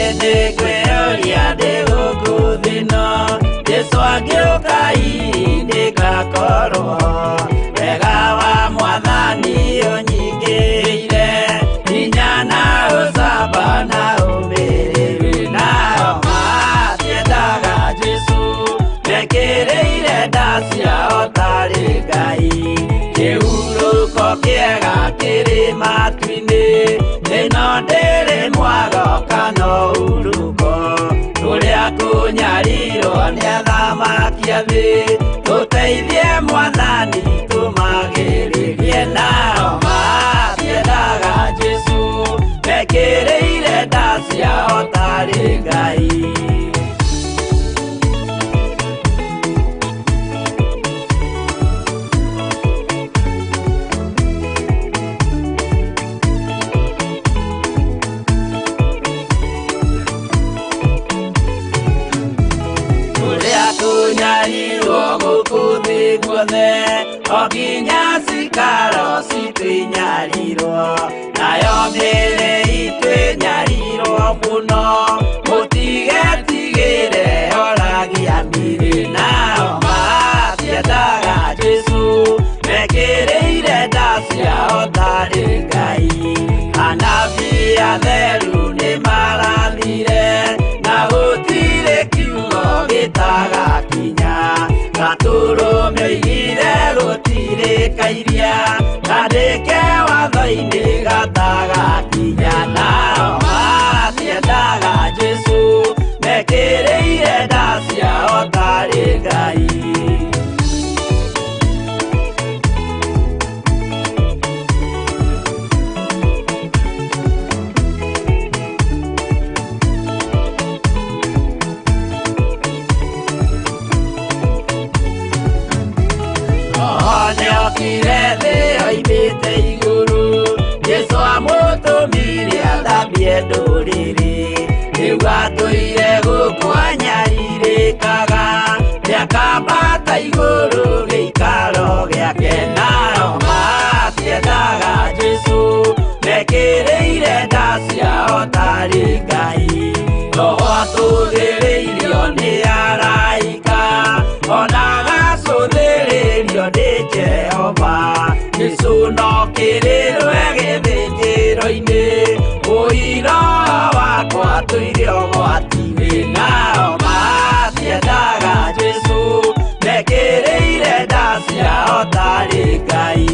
yende kweoria ndigukuthino Jesu agĩũka ihinda ngakorwo wega wa Mwathani ũnyingĩire hinya na ũcamba na ũmĩrĩru nao matiendaga Jesu mekĩrĩire nda ciao tarĩ Ngai kĩhurũko kĩega kĩrĩ matu-inĩ ĩno ndĩrĩ mwago kana ũruko tũrĩa kũnyarirwo nĩ athamaki a thĩ tũteithie Mwathani tũmagĩrĩrie nao matiendaga Jesu mekĩrĩire nda ciao tarĩ Ngai Oginya cikaro citwĩnyarirwo nayo mĩĩrĩ itwĩnyarirwo mũno mũtigetigĩre oragia mĩĩrĩ nao matiendaga Jesu mekĩrĩire nda ciao tarĩ Ngai anabii atheru nĩ marathire na gũtirĩ kiugo gĩtagakinya gatũrũme oigire gũtirĩkairia gandĩke watho-inĩ gatagakinya nao matiendaga Jesu mekĩrĩire nda ciao tarĩ Ngai oimĩte igũrũ Jesu amũtũmire athambie ndũrĩrĩ rĩu atũire gũkũ anyarirĩkaga nĩakambata igũrũ gĩikaro gĩake nao matiendaga Jesu mekĩrĩire nda ciao tarĩ Ngai roho atũthĩrĩirio nĩ araika ona gacũthĩrĩrio nĩ Jehova Jesu no kĩrĩrwe gĩthĩnjĩro-inĩ ũira wakwa tũire ũgwati-inĩ nao matiendaga Jesu mekĩrĩire nda ciao tarĩ Ngai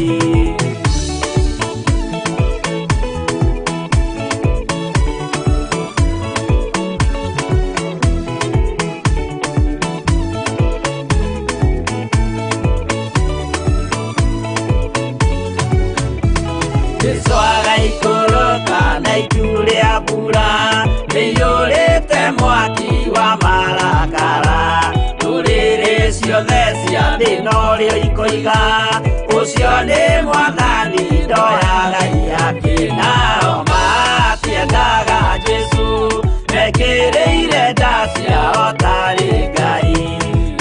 Jesu agaikũrũka na itu rĩa mbura nĩiyũrĩte mwaki wa marakara ndũrĩrĩ ciothe cia thĩ norĩo ikoiga ũcio nĩ Mwathani ndoyaga yake nao matiendaga Jesu mekĩrĩire nda ciao tarĩ Ngai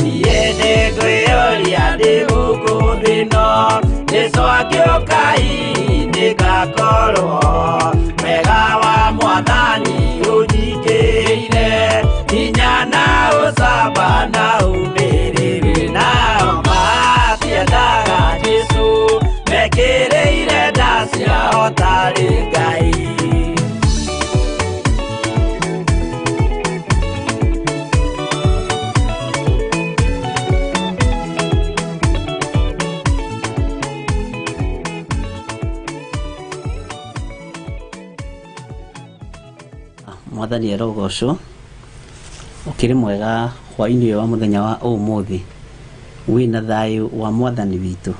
niĩ nĩngwĩyũria ndĩ gũkũ thĩ ĩno Jesu agĩũka ngakorwo wega wa Mwathani ũnyingĩire hinya na ũcamba na ũmĩrĩru nao matiendaga Jesu mekĩrĩire nda ciao tarĩ Ngai Mwathani arogocwo ũkĩrĩ mwega hwaĩ-inĩ ũyũ wa mũthenya wa ũmũthĩ wĩna thayũ wa Mwathani witũ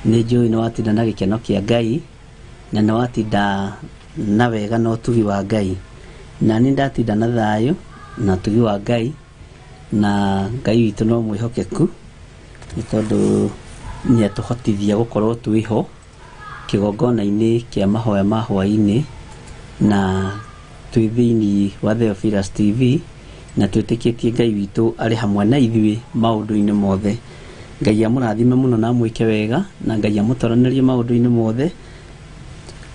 nĩ njũĩ nĩ watinda na gĩkeno kĩa Ngai na nĩ watinda na wega na ũtugi wa Ngai na nĩ ndatinda na thayũ na ũtugi wa Ngai na Ngai witũ no mwĩhokeku nĩ tondũ nĩ atũhotithia gũkorwo twĩho kĩgongona-inĩ kĩa mahoya ma hwaĩ-inĩ na twĩ thĩinĩ wa Theophilus TV na twĩtĩkĩtie Ngai witũ arĩ hamwe na ithuĩ maũndũ-inĩ mothe Ngai amũrathime mũno na mwĩke wega na Ngai amũtoranĩrie maũndũ-inĩ mothe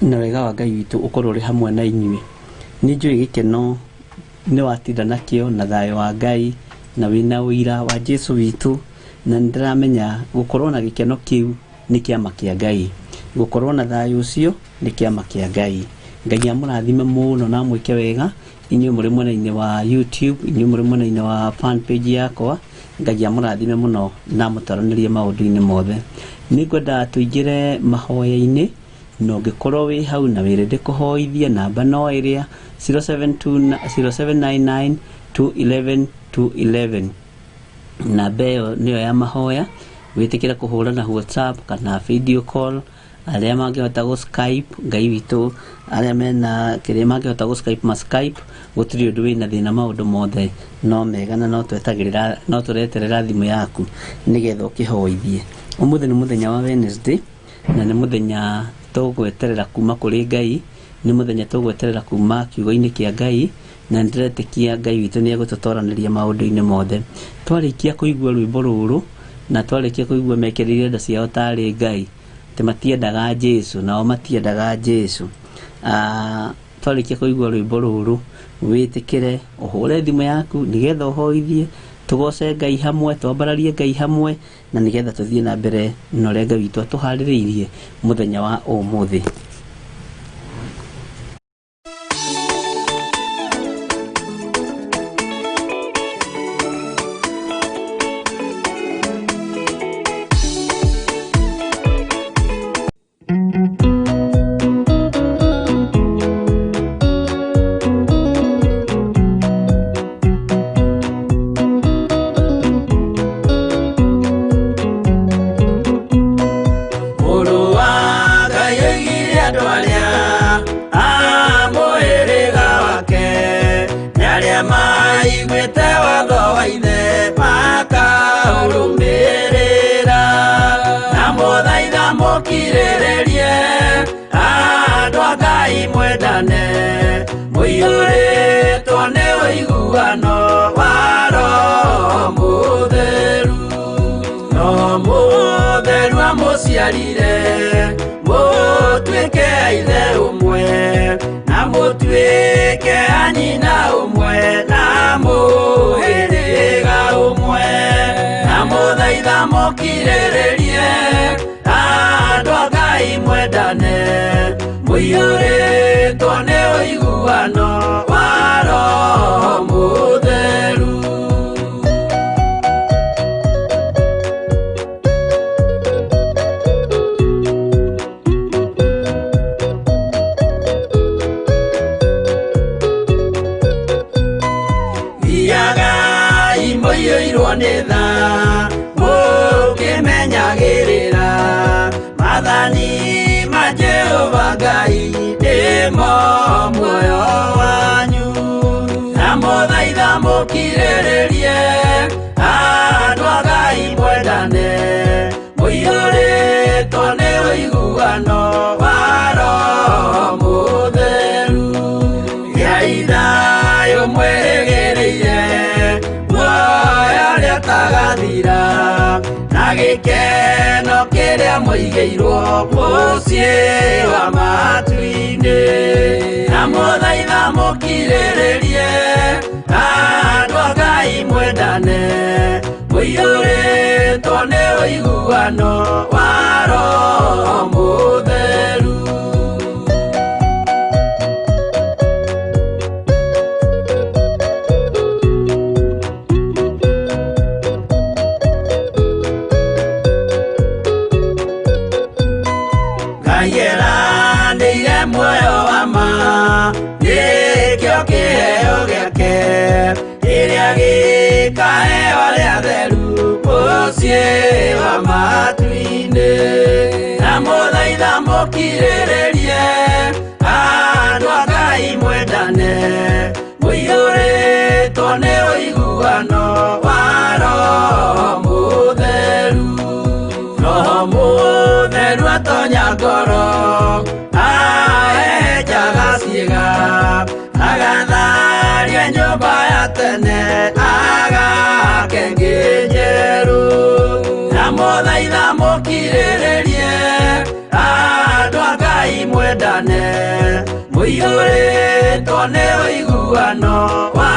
na wega wa Ngai witũ ũkorwo ũrĩ hamwe na inyuĩ nĩ njũĩ gĩkeno nĩ watinda nakĩo na thayũ wa Ngai na wĩna ũira wa Jesu witũ, na nĩndĩramenya gũkorwo na gĩkeno kĩu nĩ kĩama kĩa Ngai, gũkorwo na thayũ ũcio nĩ kĩama kĩa Ngai. Ngai amũrathime mũno na mwĩke wega inyuĩ mũrĩ mwena-inĩ wa YouTube, inyuĩ mũrĩ mwena-inĩ wa fan page yakwa. Ngai amũrathime mũno na mũtaranĩrie maũndũ-inĩ mothe. Nĩngwenda tũingĩre mahoya-inĩ, na ũngĩkorwo wĩ hau na wĩrende kũhoithia, namba no ĩrĩa 0799211211. Namba ĩyo nĩyo ya mahoya. Wĩtĩkĩre kũhũra na WhatsApp kana video call. Arĩa mangĩhota gũ Skype, Ngai witũ arĩa mena kĩrĩa mangĩhota gũ Skype ma Skype, gũtirĩ ũndũ wĩna thĩna, maũndũ mothe no mega na no tũreterera thimũ yaku nĩgetha ũkĩhoithie. Ũmũthĩ nĩ mũthenya wa Wednesday na nĩ mũthenya tũgweterera kuma kũrĩ Ngai, nĩ mũthenya tũgweterera kuma kiugo-inĩ kĩa Ngai, na ndĩretĩkia Ngai witũ nĩ egũtũtoranĩria maũndũ-inĩ mothe. Twarĩkia kũigua rwĩmbo rũrũ na twarĩkia kũigua mekĩrĩire nda ciao tarĩ Ngai, matiendaga Jesu nao matiendaga Jesu. Twarĩkia kũigua rwĩmbo rũrũ, wĩtĩkĩre ũhũre thimũ yaku nĩgetha ũhoithie, tũgoce Ngai hamwe, twambararie Ngai hamwe, na nĩgetha tũthiĩ na mbere na ũrĩa Ngai witũ atũharĩrĩirie mũthenya wa ũmũthĩ. Mũtuĩke ithe ũmwe na mũtuĩke anyina ũmwe na mũhĩrĩga ũmwe, na mũthaitha mũkirĩrĩrie andũ a Ngai mwendane, mũiyũrĩtwo nĩ ũiguano wa Roho Mũtheru. Mũkĩmenyagĩrĩra mathani ma Jehova Ngai nĩmo muoyo wanyu, na mũthaitha mũkirĩrĩrie andũ a Ngai mwendane, mũiyũrĩtwo nĩ ũiguano wa Roho Mũtheru. Gĩai thayũ mwĩrĩgĩrĩire tagathira na gĩkeno kĩrĩa mũigĩirwo mũciĩ wa matu-inĩ, na mũthaitha mũkirĩrĩrie andũ a Ngai mwendane, mũiyũrĩtwo nĩ ũiguano wa Roho Mũtheru. Nĩire muoyo wa ma nĩkĩo kĩheo gĩake, kĩrĩa gĩkaheo arĩa atheru mũciĩ wa matu-inĩ, na mũthaitha mũkirĩrĩrie andũ a Ngai mwendane, mũiyũrĩtwo nĩ ũiguano wa Roho Mũtheru. Roho Mũtheru atonya ngoro ahejaga ciĩga, agatharia nyũmba ya tene agake ngĩ njerũ, na mũthaitha mũkirĩrĩrie andũ a Ngai mwendane, mũiyũrĩtwo nĩ ũiguano wa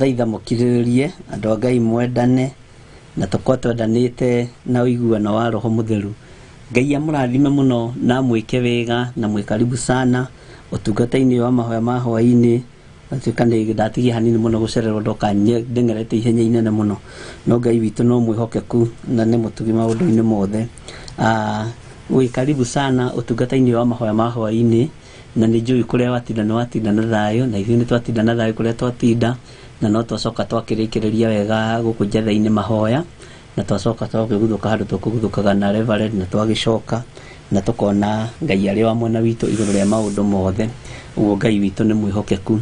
thaitha mukiriririe andu a Ngai mwendane na tukorwo twendanite na uiguano wa roho mutheru. Ngai amurathime muno na mwike wega na mwikaribu sana utungata-ini wa mahoya ma hwaini. Atukane ndatigia hanini muno gucererwo ndoka ndengerete ihenya inene muno, no Ngai witu no mwihokeku na ne mutugi maundu-ini mothe. Wi karibu sana utungata-ini wa mahoya ma hwaini, na ni njui kuria watinda na thayo, na ithuĩ nĩ twatinda na thayo kuria twatinda, na no twacoka twakĩrĩkĩrĩria wega gũkũ njetha-inĩ mahoya, na twacoka twakĩguthũka handũ tũkũguthũkaga na Reverend, na twagĩcoka na tukona Ngai arĩ wa mwena witũ igũrũ rĩa maũndũ mothe. Ũguo Ngai witũ nĩ mwĩhokeku.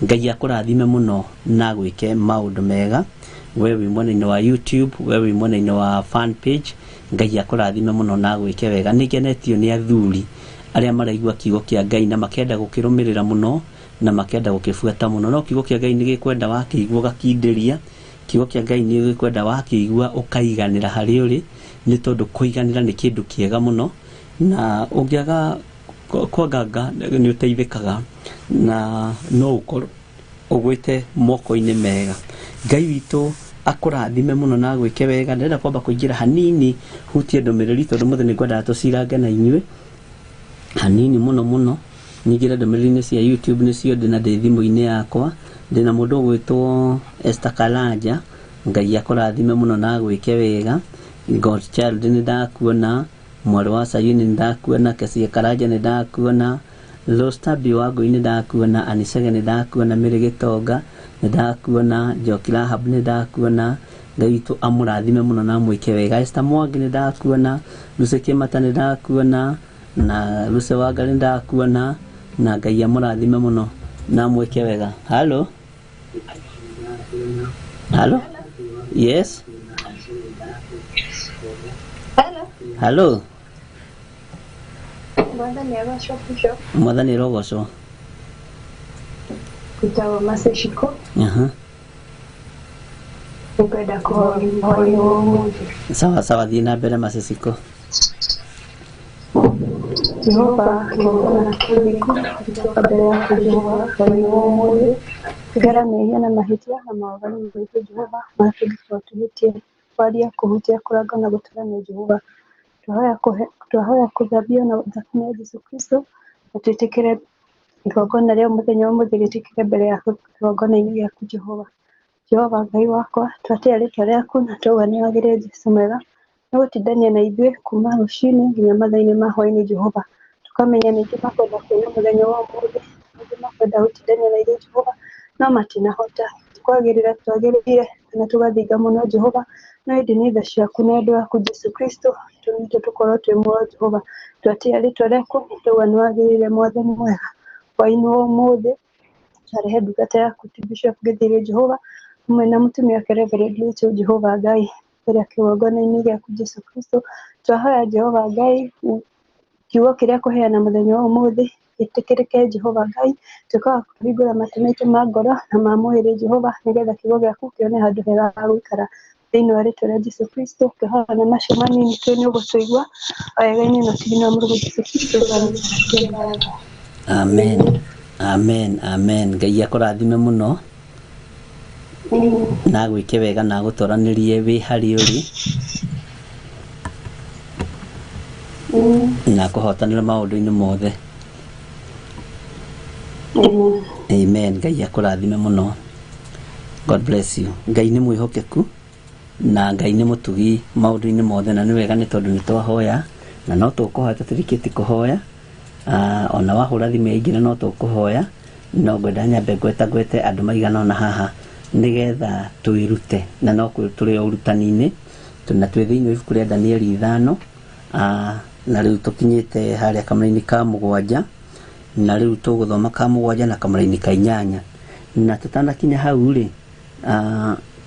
Ngai akũrathime muno na gwĩke maũndũ mega. We wĩ mwena-inĩ wa YouTube, we wĩ mwena-inĩ wa fan page, Ngai akũrathime muno na gwĩke wega. Nĩngenetio nĩ athuri arĩa maraigua kiugo kĩa Ngai na makenda gũkĩrũmĩrĩra muno na makenda gũkĩbuata muno. No kiugo kĩa Ngai nĩ gĩkwenda wakĩigua gakindĩria, kiugo kĩa Ngai nĩ gĩkwenda wakĩigua ũkaiganĩra harĩ ũrĩ, nĩ tondũ kũiganĩra nĩ kĩndũ kĩega muno, na ũngĩaga kwaganga nĩ ũteithĩkaga na no ũkorwo ũgwĩte moko-inĩ mega. Ngai witũ akũrathime muno na gwĩke wega. Ndĩrenda kwamba kũingĩra hanini hutie ndũmĩrĩri tondũ mũthĩ nĩ ngwendaga tũcirange na inyuĩ hanini muno. Nyingĩre ndũmĩrĩri-inĩ cia YouTube nĩcio ndĩ na ndĩ thimũ-inĩ yakwa. Ndĩna mũndũ ũgwĩtwo Esther Karanja. Ngai akũrathime muno na gwĩke wega. God's Child nĩ ndakuona, mwarĩ wa Sayuni nĩ ndakuona, Kesia Karanja nĩ ndakuona, Lostabi wa Ngũi nĩ ndakuona, Anisege nĩ ndakuona, Mĩrĩ Gĩtonga nĩ ndakuona, Njoki Rahab nĩ ndakuona. Ngai witũ amũrathime muno na mwĩke wega. Esther Mwangi nĩ ndakuona, Lucy Kĩmata nĩ ndakuona, na Lucy Wanga nĩ ndakuona, na Ngai amũrathime muno na mwĩke wega. Hello? Hello? Yes? Hello? Mwathani rogocwo. Kutawa Maseshiko. Upenda kuhoya Mungu. Sawa thiĩ na mbere Maseshiko. Jehova na kiliku kabla ya kujua kwa Mungu. Kugaramia na mahitia na maagano ya Jehova maafiki tulitie walia kuhutia kuraga na gutarana Jehova. Tuhoya kuthabia na damu ya Yesu Kristo tutikire igongona leo muthenya wa muthigitikie mbere ya igongona ya Jehova. Jehova Ngai wakwa twatia rĩtwa rĩaku na tũgani wagĩrĩre Jesũ mwega na gũtindania na ithuĩ kuma rũcinĩ nginya mathaa-inĩ ma hwaĩ-inĩ Jehova. Tukamenya ningĩ makwenda kuona mũthenya wa ũmũthĩ, ningĩ makwenda gũtindania na ithuĩ Jehova no matinahota. Twagĩrĩire na tũgathinga mũno Jehova, no ĩndĩ nĩ tha ciaku na ũndũ waku Jesũ Kristo tũnyitwo tũkorwo twĩ muoyo Jehova. Twatia rĩtwa rĩaku tũgani wagĩrĩre Mwathani mwega. Hwaĩ-inĩ wa ũmũthĩ twarehe ndungata yaku Bishop Gĩthĩrĩ Jehova hamwe na mũtumia wake Reverend Rachel Jehova Ngai mbere ya kĩgongona-inĩ gĩaku Jesũ Kristo. Twahoya Jehova Ngai kiugo kĩrĩa kũheana mũthenya wa ũmũthĩ gĩtĩkĩrĩke Jehova Ngai, tũkaga kũhingũra matũ maitũ ma ngoro na ma mwĩrĩ Jehova, nĩgetha kiugo gĩaku kĩone handũ hega ha gũikara thĩinĩ wa rĩtwa rĩa Jesũ Kristo. Tũhoya na macio manini twĩ nĩ ũgũtũigua wega-inĩ na ũtiganu wa Mũrungu Jesũ Kristo. Amen. Ngai akũrathime muno na gwĩke wega na gũtũranĩrie wĩ harĩ ũrĩ na kũhotanĩra maũndũ-inĩ mothe. Amen. Ngai akũrathime muno. God bless you. Ngai nĩ mwĩhokeku na Ngai nĩ mũtugi maũndũ-inĩ mothe, na nĩ wega nĩ tondũ nĩ twahoya na no tũkũhoya tũtirikĩti kũhoya. Ona wahũra thimũ ya ingĩ no tũkũhoya, no ngwenda nyambe ngwete andũ maigana ona haha nĩgetha twĩrute, na no tũrĩ o ũrutani-inĩ na twĩ thĩinĩ wa ibuku rĩa Danieli 5 na rĩu tũkinyĩte harĩa kamũra-inĩ ka 7 na rĩu tũgũthoma ka 7 na kamũra-inĩ ka 8 na tũtanakinya hau rĩ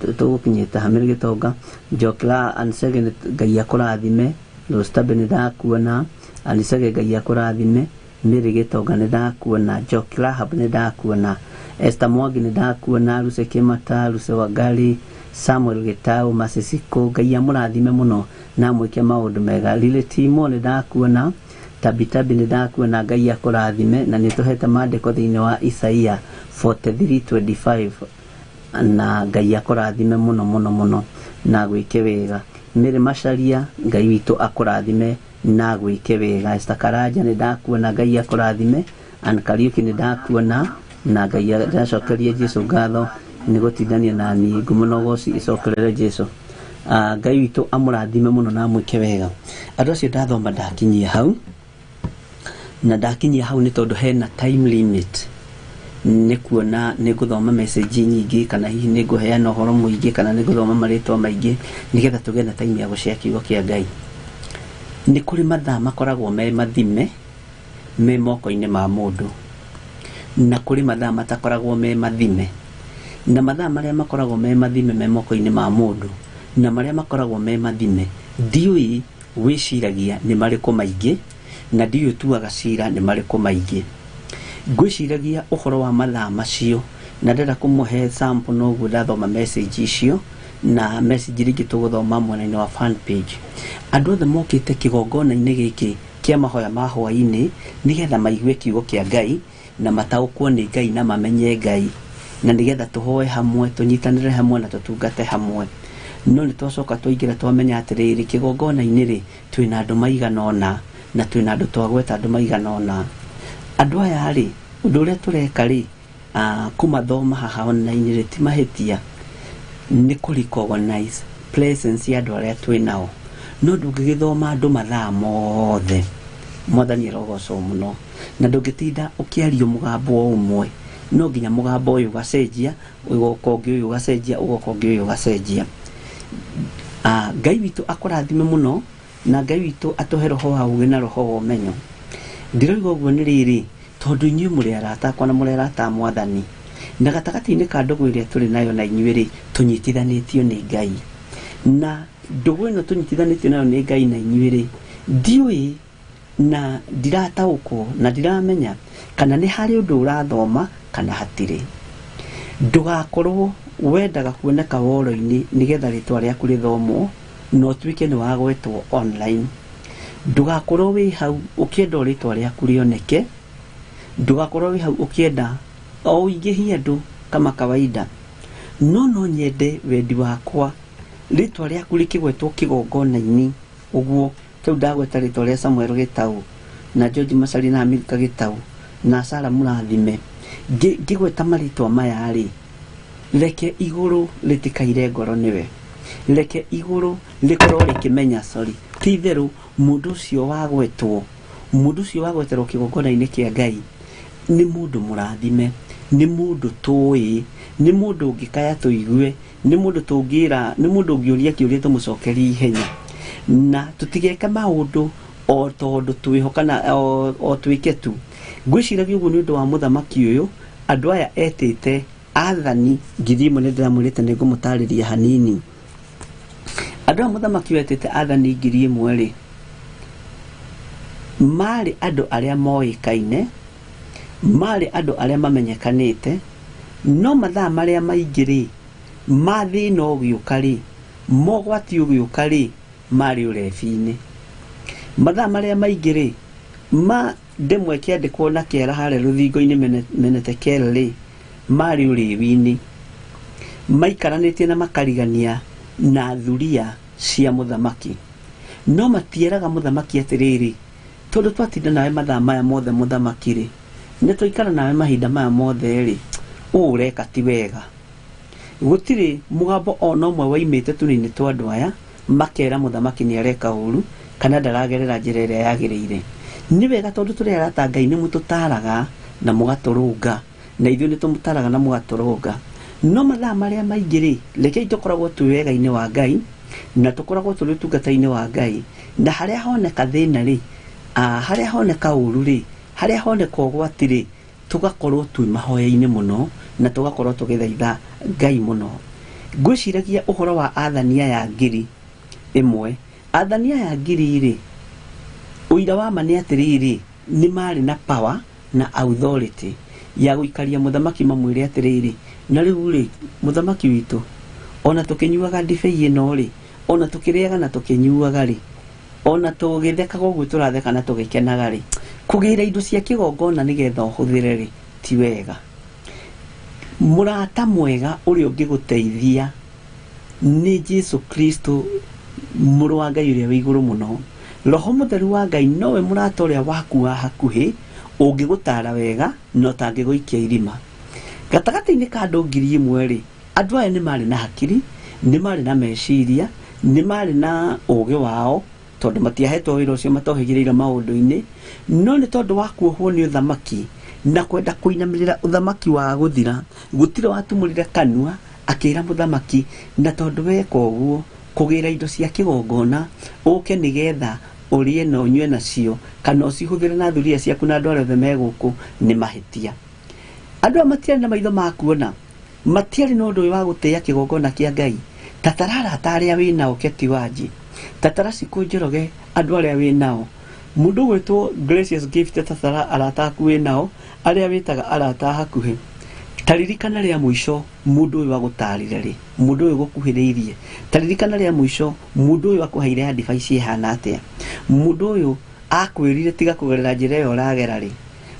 tũgũkinyĩte Mĩrĩ Gĩtonga, Njoki Anisege Ngai akũrathime, Lostabi nĩ ndakuona, Anisege Ngai akũrathime, Mĩrĩ Gĩtonga nĩ ndakuona, Njoki Rahab nĩ ndakuona, Esther Mwangi nĩ ndakuona, Lucy Kĩmata, Lucy Wangari, Samuel Gĩtaũ, Masesiko. Ngai amũrathime muno na mwĩke maũndũ mega. Lily Timo nĩ ndakuona, Tabitabi nĩ ndakuona. Ngai akũrathime na nĩ tũhete maandĩko thĩinĩ wa Isaia 43:25 na Ngai akũrathime mũno mũno mũno na gwĩke wega. Mary Macharia, Ngai witũ akũrathime na gwĩke wega. Esther Karanja nĩ ndakuona, Ngai akũrathime. Ann Kariuki nĩ ndakuona na Ngai ndacokerie Jesu ngatho nĩ gũtindania na niĩ. Ngũmũnogoci icokerere Jesu. Ngai witũ amũrathime mũno na mwĩke wega. Andũ acio ndathoma ndakinyia hau, na ndakinyia hau nĩ tondũ hena time limit. Nĩ kuona nĩ ngũthoma message nyingĩ, kana hihi nĩ ngũheana ũhoro mũingĩ, kana nĩ ngũthoma marĩtwa maingĩ nĩgetha tũgĩe na time ya gũcea kiugo kĩa Ngai. Nĩ kũrĩ mathaa makoragwo me mathime me moko-inĩ ma mũndũ, na kũrĩ mathaa matakoragwo me mathime. Na mathaa marĩa makoragwo me mathime me moko-inĩ ma mũndũ na marĩa makoragwo me mathime, ndiũĩ wĩciragia nĩ marĩkũ maingĩ, na ndiũĩ tuaga cira nĩ marĩkũ maingĩ. Ngwĩciragia ũhoro wa mathaa macio, na ndĩrenda kũmũhe sample noguo ndathoma message icio, na message rĩngĩ tũgũthoma mwena-inĩ wa fan page. Andũ othe mokĩte kĩgongona-inĩ gĩkĩ kĩa mahoya ma hwaĩ-inĩ nĩgetha maigue kiugo kĩa Ngai na mataũkwo nĩ Ngai na mamenye Ngai, na nĩgetha tũhoe hamwe, tũnyitanĩre hamwe na tũtungate hamwe. No nĩ twacoka twaingĩra twamenya atĩrĩrĩ, kĩgongona-inĩ rĩ twĩna andũ maigana ũna na twĩna andũ twagweta andũ maigana ũna. Andũ aya rĩ, ũndũ ũrĩa tũreka rĩ, kũmathoma haha online rĩ ti mahĩtia, nĩ kũ-recognize presence ya andũ arĩa twĩnao. No ndũngĩgĩthoma andũ mathaa mothe, Mwathani arogocwo mũno, na ndũngĩtinda ũkĩario mũgambo ũmwe. No nginya mũgambo ũyũ ũgacenjia, ũgoka ũngĩ ũyũ ũgacenjia, ũgoka ũngĩ ũyũ ũgacenjia. Ngai witũ akũrathime mũno, na Ngai witũ atũhe roho wa ũũgĩ na roho wa ũmenyo. Ndiroiga ũguo nĩ rĩrĩ, tondũ inyuĩ mũrĩ arata akwa na mũrĩ arata a Mwathani, na gatagatĩ-inĩ ka ndũgũ ĩrĩa tũrĩ nayo na inyuĩ rĩ, tũnyitithanĩtio nĩ Ngai. Na ndũgũ ĩno tũnyitithanĩtio nayo nĩ Ngai na inyuĩ rĩ, ndiũĩ na ndirataũkwo na ndiramenya kana nĩ harĩ ũndũ ũrathoma kana hatirĩ. Ndũgakorwo wendaga kuoneka woro-inĩ nĩgetha rĩtwa rĩaku rĩthomwo na ũtuĩke nĩ wagwetwo online. Ndũgakorwo wĩ hau ũkĩenda rĩtwa rĩaku rĩoneke, ndũgakorwo wĩ hau ũkĩenda o ũingĩhie andũ kama kawaida. No nyende wendi wakwa rĩtwa rĩaku rĩkĩgwetwo kĩgongona-inĩ ũguo. Tau ndagweta rĩtwa rĩa Samuel Gĩtaũ na George Macharia na Milka Gĩtaũ na Sarah Mũrathime, ngĩgweta marĩtwa maya rĩ, reke igũrũ rĩtikaire ngoro nĩwe, reke igũrũ rĩkorwo rĩkĩmenya ti itherũ mũndũ ũcio wagweterwo kĩgongona-inĩ kĩa Ngai nĩ mũndũ mũrathime, nĩ mũndũ tũĩ, nĩ mũndũ ũngĩkaya tũigue, nĩ mũndũ tũngĩra, nĩ mũndũ ũngĩũria kĩũria tũmũcokerie ihenya, na tũtigeke maũndũ o tondũ twĩho kana o twĩke tu. Ngwĩciragia ũguo nĩ ũndũ wa mũthamaki ũyũ. Andũ aya etĩte athani ngiri ĩmwe, nĩ ndĩramwĩrĩte nĩ ngũmũtarĩria hanini. Andũ aya mũthamaki ũyũ etĩte athani ngiri ĩmwe rĩ, marĩ andũ arĩa moĩkaine, marĩ andũ arĩa mamenyekanĩte, no mathaa marĩa maingĩ rĩ, mathĩna ũgĩũka rĩ, mogwati ũgĩũka rĩ, marĩ ũrebi-inĩ. Mathaa marĩa maingĩ rĩ, ndemwe kĩandĩkwo na kĩara harĩa rũthingo-inĩ Menetekel rĩ, marĩ ũrĩwi-inĩ, maikaranĩtie na makarigania na thuria cia mũthamaki. No matieraga mũthamaki atĩrĩrĩ, tondũ twatinda nawe mathaa maya mothe mũthamaki rĩ, nĩ tũikara nawe mahinda maya mothe rĩ, ũũ ũreka ti wega. Gũtirĩ mũgambo o na ũmwe waimĩte tũnini twa andũ aya makera mũthamaki nĩ areka ũru kana ndaragerera njĩra ĩrĩa yagĩrĩire. Nĩ wega tondũ tũrĩ arata Ngai nĩ mũtũtaraga na mũgatũrũnga, na ithuĩ nĩ tũmũtaraga na mũgatũrũnga. No mathaa marĩa maingĩ rĩ, rekei tũkoragwo twĩ wega-inĩ wa Ngai na tũkoragwo tũrĩ ũtungata-inĩ wa Ngai, na harĩa honeka thĩna rĩ, harĩa honeka ũru rĩ, harĩa honeka ũgwati rĩ, tũgakorwo twĩ mahoya-inĩ mũno na tũgakorwo tũgĩthaitha Ngai mũno. Ngwĩciragia ũhoro wa athani aya ngiri ĩmwe, athani aya ngiri rĩ, ũira wa ma nĩ atĩrĩrĩ, nĩ marĩ na power na authority ya gũikaria mũthamaki mamwĩre atĩrĩrĩ, na rĩu rĩ, mũthamaki witũ, ona tũkĩnyuaga ndibei ĩno rĩ, ona tũkĩrĩaga na tũkĩnyuaga rĩ, ona tũgĩthekaga ũguo tũratheka na tũgĩkenaga rĩ, kũgĩra indo cia kĩgongona nĩgetha ũhũthĩre rĩ, ti wega. murata mwega uri ungiguteithia ni Jesu Kristo muru wa Ngai uria wi iguru muno. Roho Mutheru wa Ngai nowe murata uria waku wa hakuhi ungigutara wega no tangiguikia irima. Gatagati-ini ka andu 1000 ri andu aya ni mari na hakiri, ni mari na meciria, ni mari na ugi wao tondu matiahetwo wira ucio matohigireire maundu-ini, no ni tondu wa kuohwo ni uthamaki na kwenda kuinamirira uthamaki wa guthira gutire watumurire kanua akira muthamaki na tondu weka uguo kugira indo cia kigongona uke nigetha urie no nywe nacio kana ucihuthire na thuria ciaku na andu arĩa meguku ni mahitia. Andu matiari na maitho makuona matiari na undu wa guteya kigongona kia Ngai tatarara ataria wina uketi waji tatara siku njoroge andu aria winao mundu gwetwo Gracious Gift tatara arataku winao aria witaga arata hakuhi taririkana ria muico mundu uyu agutarire ri mundu uyu gukuhiriirie taririkana ria muico mundu uyu akuheire advice ihana atia mundu uyu akwirire tiga kugerera njira yo ragera ri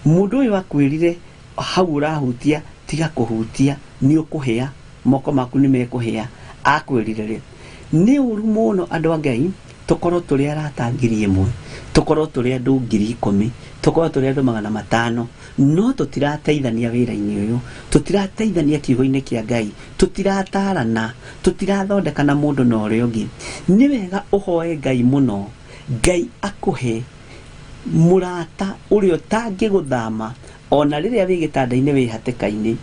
mundu uyu akwirire hau urahutia tiga kuhutia ni ukuhia moko maku ni mekuhia akwirire ri ni uru muno andu a Ngai tukorwo turi arata 1000 tukorwo turi andu 10,000 tukorwo turi andu 500 no tutirateithania wira-ini uyu tutirateithania kiugo-ini kia Ngai tutiratarana tutirathondekana mundu na uria ungi. Ni wega uhoe Ngai muno Ngai akuhe murata uria utangiguthama ona riria wi gitanda-ini wi hatika-ini.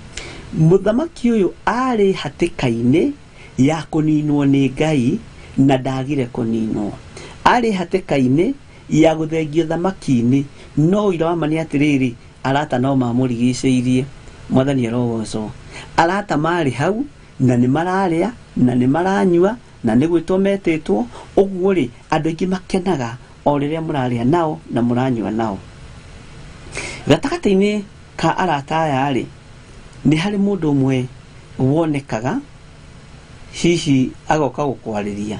Muthamaki uyu ari hatika-ini ya kuninwo ni Ngai na ndagire kuninwo, ari hatika-ini ya guthengio thamaki-ini no ira wa mani atiriri arata no mamurigiceirie. Mwathani arogocwo. Arata mari hau na ni mararia na ni maranyua na ni gwitwo metitwo uguo ri andu aingi makenaga o riria muraria nao na muranyua nao. Gatagati-ini ka arata aya ri ni hari mundu umwe wonekaga hihi agoka gukwariria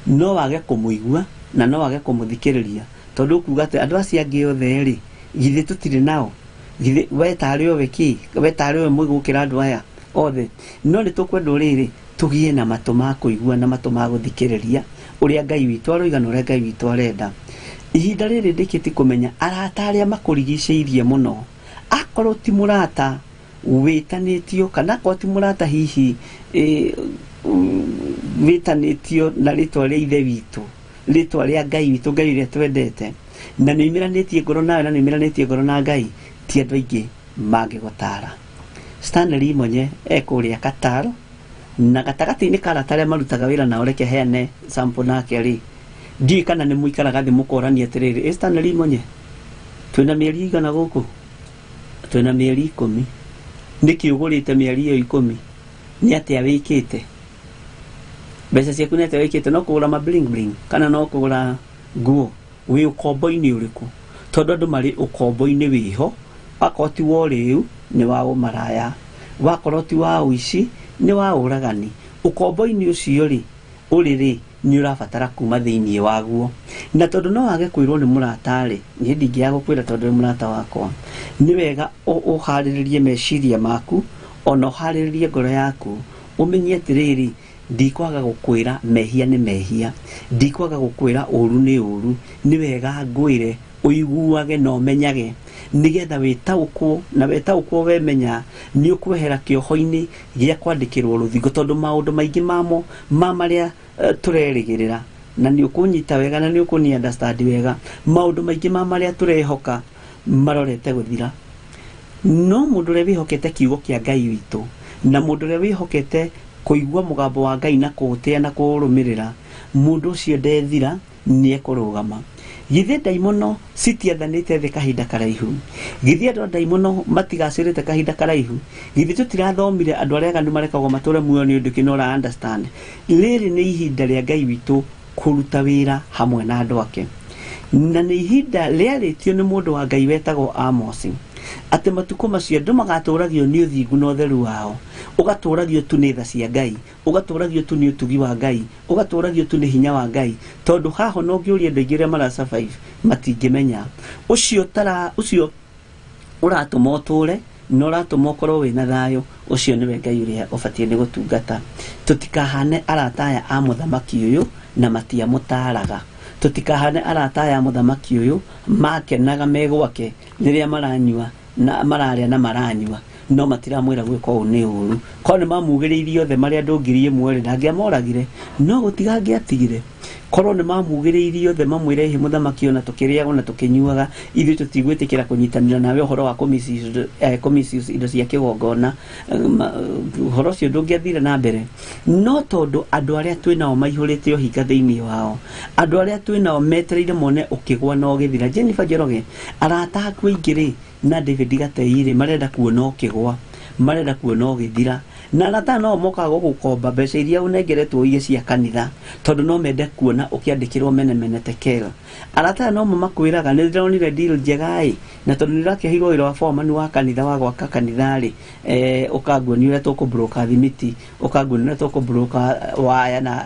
no wage kumuigua na no wage kumuthikiriria tondu kuga ati andu acia angi othe ri githe tutire nao githe wetari o weki wetari o mwigukira andu aya othe no ni tukwenda riri tugie na matu ma kuigua na matu ma guthikiriria uria Ngai witu aroigana uria Ngai witu arenda. Ihinda riri ndikiti kumenya arata aria makurigiceirie muno akorwo ti murata witanitio kana ko ti murata hihi witanitio na ritwa ria ithe witu ritwa ria Ngai witu Ngai ria twendete na ni miranitie ngoro nawe na ni miranitie ngoro na Ngai ti andu aingi mangigutara. Stanley Monye ekuria Kataro na gatagati-ini ka arata aria marutaga wira nao reke heane sample nake ri ndi kana ni muikaraga thi mukorania atiriri Stanley Monye twina mieri igana guku twina mieri 10 niki ugurite mieri iyo 10 ni atia wikite mbeca ciaku ni atia wikite no kugura ma bling bling kana no kugura nguo wi ukombo-ini uriku tondu andu mari ukombo-ini wiho akoti wo riu ni wa umaraya wakoroti wa uici ni wa uragani ukombo-ini ucio ri uriri ni urabatara kuma thiini waguo na tondu no wage kwirwo ni murata ri ni ndingiaga gukwira tondu ni murata wakwa ni wega uhariririe meciria maku ona uhariririe ngoro yaku umenye atiriri ndikwaga gukwira mehia ni mehia ndikwaga gukwira uru ni uru ni wega ngwire uiguage no menyage nigetha witaukwo na witaukwo wemenya ni ukwehera kioho-ini gia kwandikirwo ruthingo tondu maundu maingi mamo maria turerigirira na ni ukunyita wega na ni ukuni understand wega maundu maingi maria turehoka marorete guthira no mundu ria wihokete kiugo kia Ngai witu na mundu ria wihokete kuigua mugambo wa Ngai na kuutia na kurumirira mundu ucio ndethira ni ekurugama. Githe daimono citiathanite thi kahinda karaihu githe andu daimono matigacirite kahinda karaihu githe tutirathomire andu aria gandu marekagwo mature muoyo ni undu kinora understand riri ni ihinda ria Ngai witu kuruta wira hamwe na andu ake na ni ihinda riaritio ni mundu wa Ngai wetagwo Amos ati matuko macio andu magaturagio ni uthingu na utheru wao ugaturagio tu ni tha cia Ngai ugaturagio tu ni utugi wa Ngai ugaturagio tu ni hinya wa Ngai tondu haho no ngiuria andu aingi aria mara survive matingimenya ucio uratuma uture no ratũma ũkorwo wĩna thayũ, ũcio nĩwe Ngai ũrĩa ũbatiĩ nĩ gũtungata. Tũtikahane arata aya a mũthamaki ũyũ na matiamũtaaraga. Tũtikahane arata aya a mũthamaki ũyũ makenaga megwake rĩrĩa maranyua na mararĩa na maranyua, no matiramwĩra gwĩka ũũ nĩ ũru. Korwo nĩ mamugĩrĩirie othe marĩa andũ ngiri ĩmwe rĩ, ndangĩamoragire, no gũtiga angĩatigire. Korwo nĩ mamugĩrĩirie othe mamwĩre hihi mũthamaki ona tũkĩrĩaga ona tũkĩnyuaga, ithuĩ tũtigwĩtĩkĩra kũnyitanĩra nawe ũhoro wa kũmisuse indo cia kĩgongona, ũhoro ũcio ndũngĩathire na mbere. No tondũ andũ arĩa twĩnao maihũrĩte ũhinga thĩinĩ wao, andũ arĩa twĩnao metereire mone ũkĩgwa na ũgĩthira. Jennifer Njoroge, arata aku aingĩ rĩ na David Gatei rĩ marenda kuona ũkĩgwa, marenda kuona ũgĩthira, na arata no mokaga gũgũkomba mbeca iria ũnengeretwo iria cia kanitha, tondũ no mende kuona ũkĩandĩkĩrwo Menemene Tekel. Arata no makwĩraga nĩ ndĩronire deal njega ĩ, na tondũ nĩrakĩheirwo wĩra wa foreman wa kanitha wa gwaka kanitha rĩ, ũkanguonia ũrĩa tũkũbroka thimiti, ũkanguonia ũrĩa tũkũbroka waya na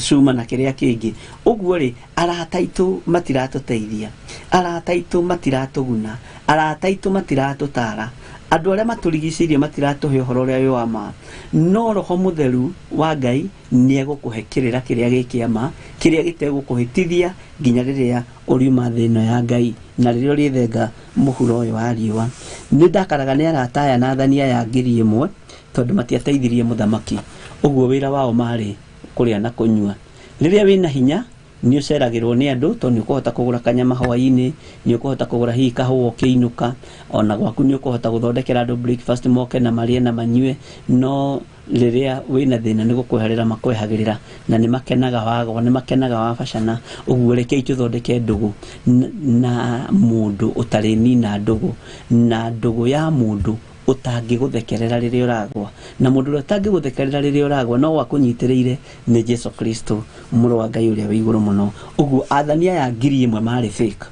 cuma na kĩrĩa kĩngĩ. Ũguo rĩ, arata aitũ matiratũteithia, arata aitũ matiratũguna, arata aitũ matiratũtara, andũ arĩa matũrigicĩirie matiratũhe ũhoro ũrĩa wĩ wa ma. No Roho Mũtheru wa Ngai nĩegũkũhe kĩrĩra kĩrĩa gĩkĩama, kĩrĩa gĩtegũkũhĩtithia nginya rĩrĩa ũriuma thĩ ĩno ya Ngai na rĩrĩa ũrĩthenga mũhuro ũyũ wa riũa. Nĩ ndakaraga nĩ arata aya na athani aya ngiri ĩmwe tondũ matiateithirie mũthamaki. Ũguo wĩra wao marĩ kũrĩa na kũnyua. Rĩrĩa wĩna hinya nĩ ũceragĩrwo nĩ andũ, tondũ nĩ ũkũhota kũgũra kanyama hwaĩ-inĩ, nĩ ũkũhota kũgũra hihi kahũa ũkĩinũka, ona gwaku nĩ ũkũhota gũthondekera andũ breakfast moke na marĩe na manyue. No rĩrĩa wĩna thĩna nĩ gũkweherera makwehagĩrĩra na nĩ makenaga wagwa, nĩ makenaga wabacana. Ũguo rekei tũthondeke ndũgũ na mũndũ ũtarĩ nina ndũgũ, na ndũgũ ya mũndũ ũtangĩgũthekerera rĩrĩa ũragwa, na mũndũ ũrĩa ũtangĩgũthekerera rĩrĩa ũragwa no wakũnyitĩrĩire nĩ Jesu Kristo mũrũ wa Ngai ũrĩa wĩ igũrũ mũno. Ũguo athani aya ngiri ĩmwe marĩ fake,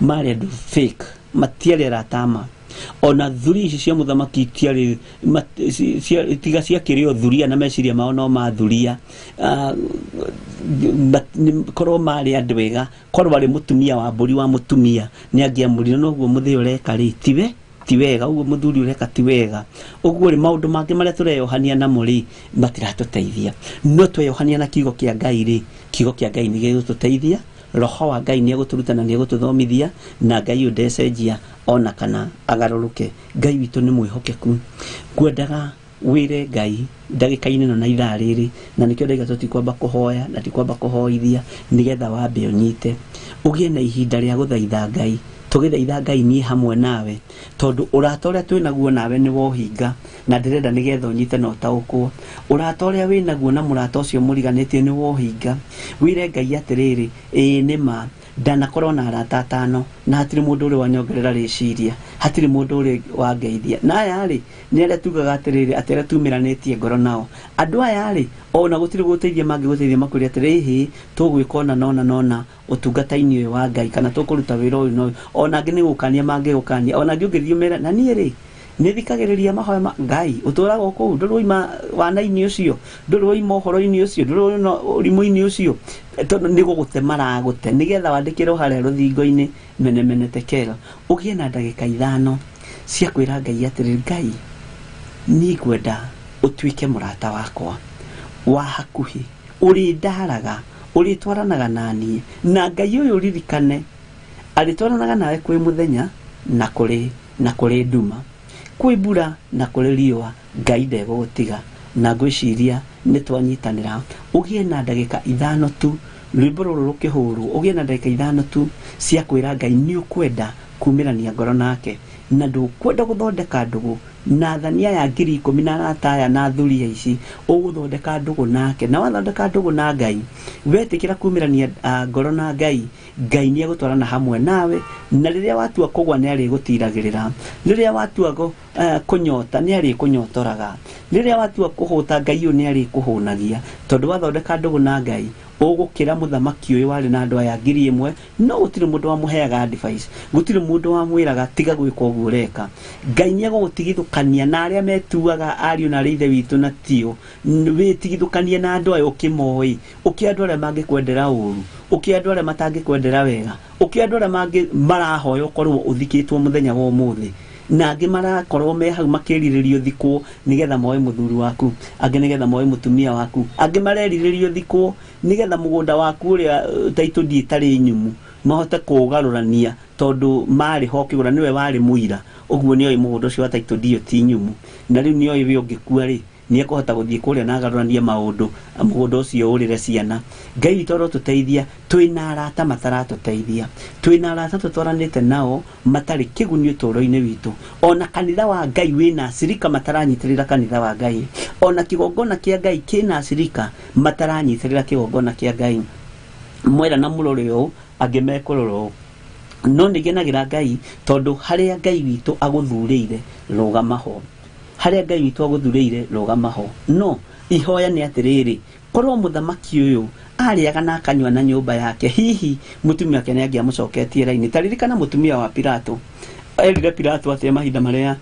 marĩ andũ fake, matiarĩ arata ma. Ona thuri ici cia mũthamaki tiarĩ tiga ciakĩrĩ o thuria na meciria mao no mathuria, korwo marĩ andũ ega, korwo arĩ mũtumia wa mbũri wa mũtumia nĩ angĩamũrire. Noguo mũthĩ ũreka rĩ ti wega, ũguo mũthuri ũreka ti wega. Ũguo rĩ, maũndũ mangĩ marĩa tũreyohania namo rĩ matiratũteithia. No tweyohania na kiugo kĩa Ngai rĩ, kiugo kĩa Ngai nĩ gĩgũtũteithia. Roho wa Ngai nĩ egũtũruta na nĩ egũtũthomithia, na Ngai ũyũ ndecenjia ona kana agarũrũke. Ngai witũ nĩ mwĩhokeku. Ngwendaga wĩre Ngai ndagĩka-inĩ ĩno na ithaa rĩrĩ, na nĩkĩo ndaiga tũtikwamba kũhoya na tikwamba kũhoithia, nĩgetha wambe ũnyite ũgĩe na ihinda rĩa gũthaitha Ngai. Tũgĩthaitha Ngai niĩ hamwe nawe, tondũ ũrata ũrĩa twĩnaguo nawe nĩ wohinga, na ndĩrenda nĩgetha ũnyite na ũtaũkwo. Ũrata ũrĩa wĩnaguo na mũrata ũcio mũriganĩtie nĩ wohinga. Wĩre Ngai atĩrĩrĩ, ĩĩ nĩma ndanakorwo na arata atano na hatirĩ mũndũ ũrĩ wanyongerera rĩciria, hatirĩ mũndũ ũrĩ wangeithia. Na aya rĩ nĩ arĩa tugaga atĩrĩrĩ, atĩ arĩa tumĩranĩtie ngoro nao. Andũ aya rĩ ona gũtirĩ gũteithia mangĩgũteithia makwĩre atĩrĩ, hĩ tũgwĩka ona nona ũtungata-inĩ ũyũ wa Ngai, kana tũkũruta wĩra ũyũ na ũyũ. Ona angĩ nĩ gũkania mangĩgũkania, ona angĩ ũngĩthiĩ ũmera na niĩ rĩ nĩ thikagĩrĩria mahoya ma Ngai. Ũtũraga kũu ndũrĩ woima wana-inĩ ũcio, ndũrĩ woima ũhoro-inĩ ũcio, ndũrĩ woima ũrimũ-inĩ ũcio, tondũ nĩ gũgũte maragũte, nĩgetha wandĩkĩrwo harĩa rũthingo-inĩ Menemene Tekel. Ũgĩe na ndagĩka 5 cia kwĩra Ngai atĩrĩrĩ, Ngai niĩ ngwenda ũtuĩke mũrata wakwa wa hakuhĩ, ũrĩndaraga, ũrĩtwaranaga naniĩ, na Ngai ũyũ ririkane arĩtwaranaga nawe kwĩ mũthenya na kũrĩ nduma, kwĩ mbura na kũrĩ riũa. Ngai ndegũgũtiga, na ngwĩciria nĩ twanyitanĩra. Ũgĩe na ndagĩka 5 tu, rwĩmbo rũrũ rũkĩhũrwo, ũgĩe na ndagĩka 5 tu cia kwĩra Ngai nĩ ũkwenda kumĩrania ngoro nake, na ndũkwenda gũthondeka ndũgũ na athani aya 10,000 na arata aya na thuria ici. Ũgũthondeka ndũgũ nake, na wathondeka ndũgũ na Ngai, wetĩkĩra kumĩrania ngoro na Ngai, Ngai nĩ egũtwarana hamwe nawe. Na rĩrĩa watua kũgwa nĩ arĩgũtiragĩrĩra, rĩrĩa watua kũnyota nĩ arĩkũnyotoraga, rĩrĩa watua kũhũta Ngai ũyũ nĩ arĩkũhũnagia, tondũ wathondeka ndũgũ na Ngai ũgũkĩra mũthamaki ũyũ warĩ na andũ aya 1,000. No gũtirĩ mũndũ wamũheaga advice, gũtirĩ mũndũ wamwĩraga tiga gwĩka ũguo ũreka. Ngai nĩ egũgũtigithũkania na arĩa metuaga ariũ na arĩa ithe witũ na tio. Wĩtigithũkanie na andũ aya ũkĩmoĩ, ũkĩ andũ arĩa mangĩkwendera ũru, ũkĩ andũ arĩa matangĩkwendera wega, ũkĩ andũ arĩa marahoya ũkorwo ũthikĩtwo mũthenya wa ũmũthĩ. na angĩ marakorwo me hau makĩrirĩrio thikwo nĩgetha moe mũthuri waku, angĩ nĩgetha moe mũtumia waku, angĩ marerirĩrio thikwo nĩgetha mũgũnda waku ũrĩa title deed ĩtarĩ nyumu mahote kũgarũrania tondũ marĩ ho kĩgũra nĩwe warĩ mũira, ũguo nĩoĩ mũgũnda ũcio wa title deed ti nyumu, na rĩu nĩoĩ we ũngĩkua rĩ nĩekũhota gũthiĩ kũrĩa na agarũranie maũndũ mũgũnda ũcio ũrĩre ciana. Ngai witũ arotũteithia, twĩna arata mataratũteithia, twĩna arata tũtwaranĩte nao matarĩ kĩguni ũtũũro-inĩ witũ, ona kanitha wa Ngai wĩna acirika mataranyitĩrĩra kanitha wa Ngai, ona kĩgongona kĩa Ngai kĩna acirika mataranyitĩrĩra kĩgongona kĩa Ngai. Mwera na mũrore ũũ angĩ mekũrora ũũ, no nĩgenagĩra Ngai tondũ harĩa Ngai witũ agũthurĩire rũgama ho, harĩa Ngai witũ agũthurĩire rũgama ho. No ihoya nĩ atĩrĩrĩ, korwo mũthamaki ũyũ arĩaga na akanyua na nyũmba yake, hihi mũtumia wake nĩangĩamũcoketie raini. Taririkana mũtumia wa Pilato, erire Pilato atĩ mahinda marĩa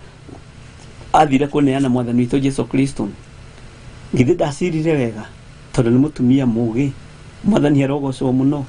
athire kũneana mwathani witũ Jesu Kristo, githĩ ndacirire wega tondũ nĩ mũtumia mũũgĩ? Mwathani arogocwo mũno.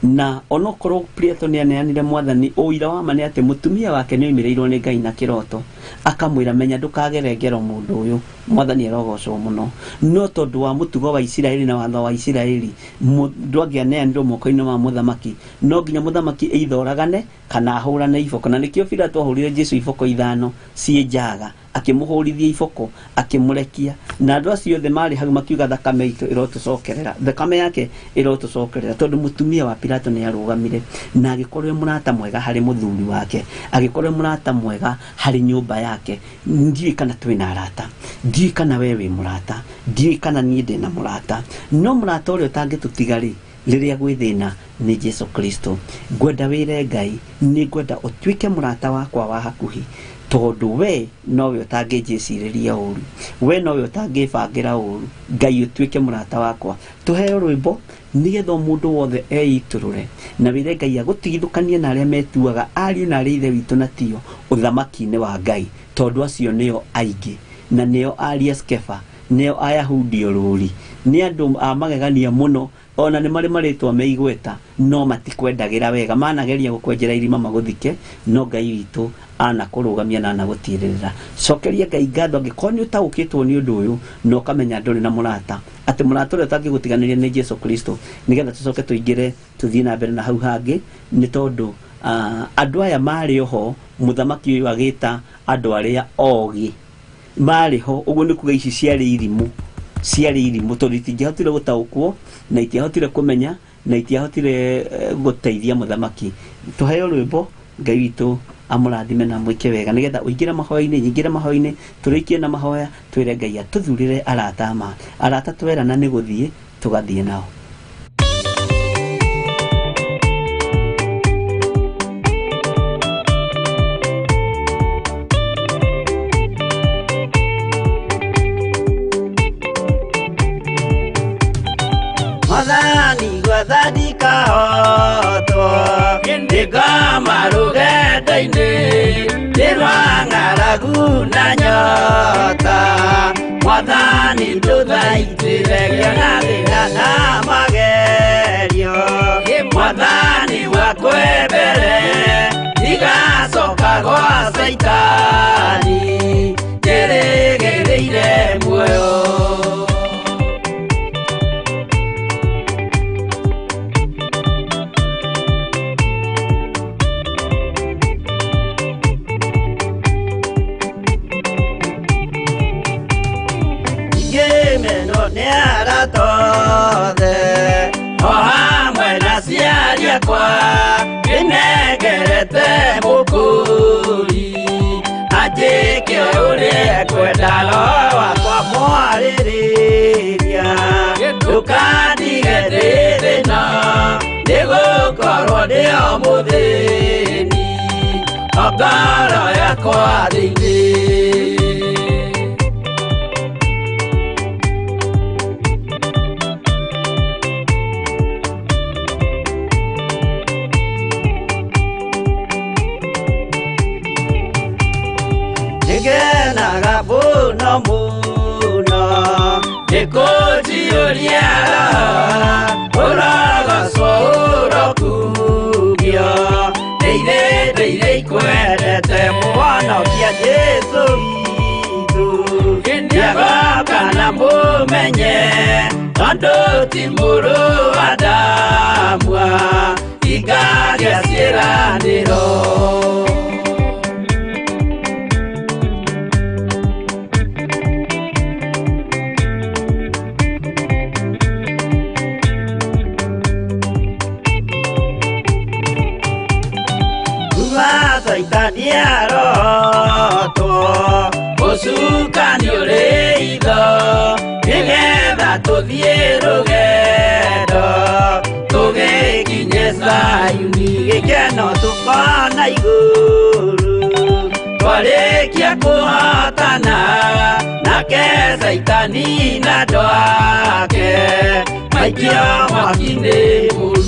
Na onokorwo Pilato nĩaneanire mwathani, ũira wa ma nĩ atĩ mũtumia wake nĩoimĩrĩirwo nĩ Ngai na kĩroto, akamwĩra menya ndũkagere ngero mũndũ ũyũ, mwathani arogocwo mũno. No tondũ wa mũtugo wa Isiraeli na watho wa Isiraeli, mũndũ angĩaneanirwo moko-inĩ ma mũthamaki, no nginya mũthamaki eithoragane kana ahũrane iboko, na nĩkĩo Pilato ahũrire Jesu iboko 5 ciĩ njaga, akĩmũhũrithia iboko akĩmũrekia, na andũ acio othe marĩ hau makiuga thakame itũ ĩrotũcokerera, thakame yake ĩrotũcokerera, tondũ mũtumia wa Pilato nĩarũgamire na agĩkorwo mũrata mwega harĩ mũthuri wake, agĩkorwo mũrata mwega harĩ nyũmba yake. Ndiũĩ kana twĩna arata, ndiũĩ kana we wĩ mũrata, ndiũĩ kana niĩ ndĩna mũrata, no mũrata ũrĩa ũtangĩtũtiga rĩ rĩrĩa gwĩ thĩna nĩ Jesu Kristo. Ngwenda wĩre Ngai, nĩ ngwenda ũtuĩke mũrata wakwa wa hakuhi, tondũ we nowe ũtangĩnjĩcirĩria ũru, we nowe ũtangĩbangĩra ũru. Ngai ũtuĩke mũrata wakwa. Tũheo rwĩmbo nĩgetha mũndũ wothe eitũrũre na wĩre Ngai agũtigithũkanie na arĩa metuaga ariũ na arĩa ithe witũ na tio ũthamaki-inĩ wa Ngai, tondũ acio nĩo aingĩ, na nĩo ariũ a Skefa, nĩo Ayahudi orũri, nĩ andũ a magegania mũno, ona nĩ marĩ marĩtwa me igweta, no matikwendagĩra wega, manageria gũkwenjera irima magũthike, no Ngai witũ anakũrũgamia na anagũtiĩrĩrĩra. Cokeria Ngai ngatho angĩkorwo nĩ ũtaũkĩtwo nĩ ũndũ ũyũ na ũkamenya ndũrĩ na mũrata, atĩ mũrata ũrĩa ũtangĩgũtiganĩria nĩ Jesu Kristo, nĩgetha tũcoke tũingĩre tũthiĩ na mbere na hau hangĩ, nĩ tondũ andũ aya marĩ oho, mũthamaki ũyũ agĩta andũ arĩa ogĩ marĩ ho, ũguo nĩ kuga ici ciarĩ irimũ tondũ itingĩahotire gũtaũkwo na itiahotire kũmenya na itiahotire gũteithia mũthamaki. Tũheo rwĩmbo, Ngai witũ amũrathime na mwĩke wega, nĩgetha ũingĩre mahoya-inĩ, nyingĩre mahoya-inĩ, tũrĩkie na mahoya, twĩre Ngai atũthurĩre arata ma arata twerana nĩ gũthiĩ tũgathiĩ nao. Mwathani gwathani kahotwo ndĩngoma rũgendo-inĩ ndĩrwa ng'aragu na nyota. Mwathani ndũthaitĩre gĩa thĩna na magerio, Mwathani wakwe mbere igacoka gwa Saitani njĩrĩgĩrĩire muoyo. Tothe o hamwe na ciari akwa nĩnengerete mũkũri anjĩke ũrĩa kwenda roho wakwa mwarĩrĩria, ndũkandige ndĩ thĩna nĩgũkorwo ndĩ o mũthĩni o ngoro yakwa thĩinĩ. Ngenaga mũno mũno nĩkũnjiyũria ũrogocwo ũrokugio, ndeithĩ ikwendete mũhonokia timuru adamwa igagia ciraniro Saitaniaro Osukani oreido Nigetha tuthie rugendo tugikinye Sayuni gikeno tukona iguru twarikia kuhotana nake Saitani na andũ ake maikio mwaki-inĩ mũru.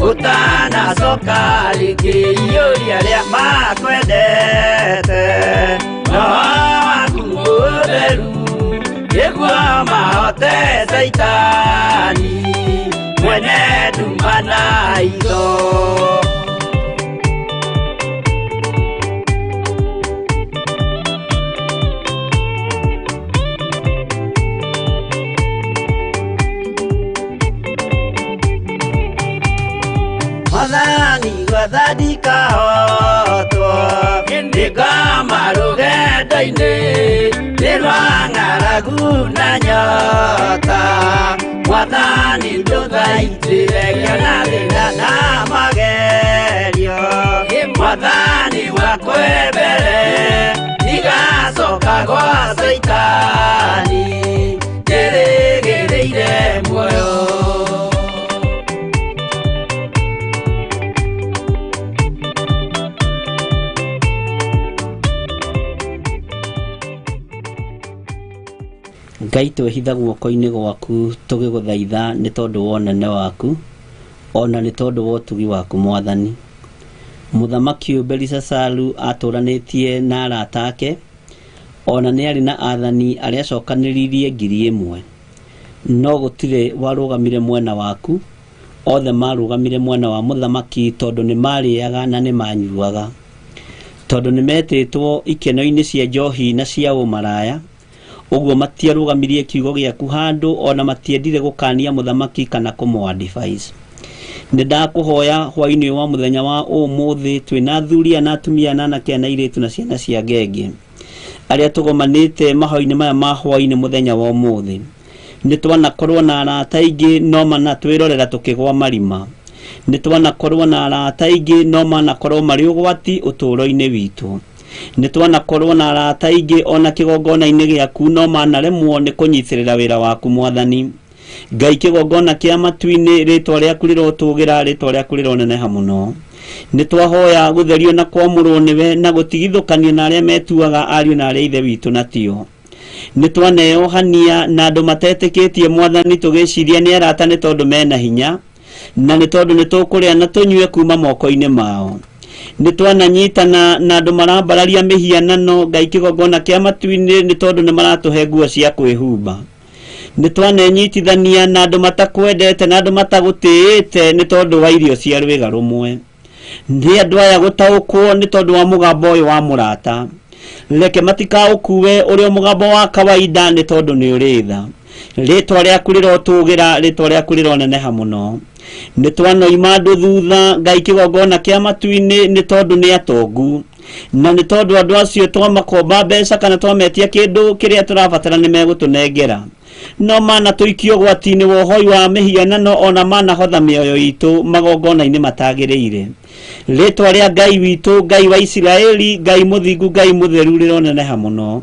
Utana sokari kiyoria ria makwendete no akuberu yegwa mahote Saitani mwene dumana ido Madani wadadika hoto Indika marugenda-inĩ Nĩrwang'aragu na nyota Mwathani ndũthaitĩre kĩona thĩna na magerio Mwathani wakwe mbere Igacoka gwa Saitani Njĩrĩgĩrĩire muoyo Ngai twĩhitha guoko-inĩ gwaku tũgĩgũthaitha nĩ tondũ wa ũnene waku ona nĩ tondũ wa ũtugi waku Mwathani. Mũthamaki Belisasalu atũranĩtie na arata ake ona nĩ arĩ na athani arĩa acokanĩrĩirie 1000 no gũtirĩ warũgamire mwena waku, othe marũgamire mwena wa mũthamaki tondũ nĩ marĩaga na nĩ manyuaga, tondũ nĩ metĩtwo ikeno-inĩ cia njohi na cia ũmaraya. Ũguo matiarũgamirie kiugo gĩaku handũ ona matiendire gũkania mũthamaki kana kũmũ-advise. Nĩndakũhoya hwaĩ-inĩ wa mũthenya wa ũmũthĩ twĩna athuri na atumia na anake na airĩtu na ciana cia ngenge arĩa tũgomanĩte mahoya-inĩ maya ma hwaĩ-inĩ mũthenya wa ũmũthĩ. Nĩtwanakorwo na arata aingĩ no manatwĩrorera tũkĩgwa marima. Nĩtwanakorwo na arata aingĩ no manakorwo marĩ ũgwati ũtũũro-inĩ witũ. Nĩtwanakorwo na arata aingĩ ona kĩgongona-inĩ gĩaku no manaremwo nĩ kũnyitĩrĩra wĩra waku Mwathani. Ngai kĩgongona kĩa matu-inĩ rĩtwa rĩaku rĩrotũgĩra, rĩtwa rĩaku rĩroneneha mũno. Nĩtwahoya gũtherio na kwamũrwo nĩwe na gũtigithũkanio na arĩa metuaga ariũ na arĩa ithe witũ na tio. Nĩtwaneohania na andũ matetĩkĩtie Mwathani tũgĩciria nĩ arata nĩ tondũ mena hinya na nĩ tondũ nĩtũkũrĩa na tũnyue kuma moko-inĩ mao. Nĩtwananyitana na andũ marambararia mĩhianano Ngai kĩgongona kĩa matu-inĩ nĩ tondũ nĩ maratũhe nguo cia kwĩhumba. Nĩtwanenyitithania na andũ matakwendete na andũ matagũtĩĩte nĩ tondũ wa irio cia rwĩga rũmwe. Nĩ andũ aya gũtaũkwo nĩ tondũ wa mũgambo ũyũ wa mũrata. Reke matikaũkue ũrĩa mũgambo wa kawaida nĩ tondũ nĩ ũrĩ tha. Rĩtwa rĩaku rĩrotũgĩra, rĩtwa rĩaku rĩroneneha mũno. Nĩtwanoima andũ thutha Ngai kĩgongona kĩa matu-inĩ nĩ tondũ nĩ atongu, na nĩ tondũ andũ acio twamakomba mbeca kana twametia kĩndũ kĩrĩa tũrabatara nĩ megũtũnengera. No manatũikio ũgwati-inĩ wa ũhoi wa mĩhianano ona manahotha mĩoyo itũ magongona-inĩ matagĩrĩire. Rĩtwa rĩa Ngai witũ, Ngai wa Isiraeli, Ngai mũthingu, Ngai mũtheru rĩroneneha mũno.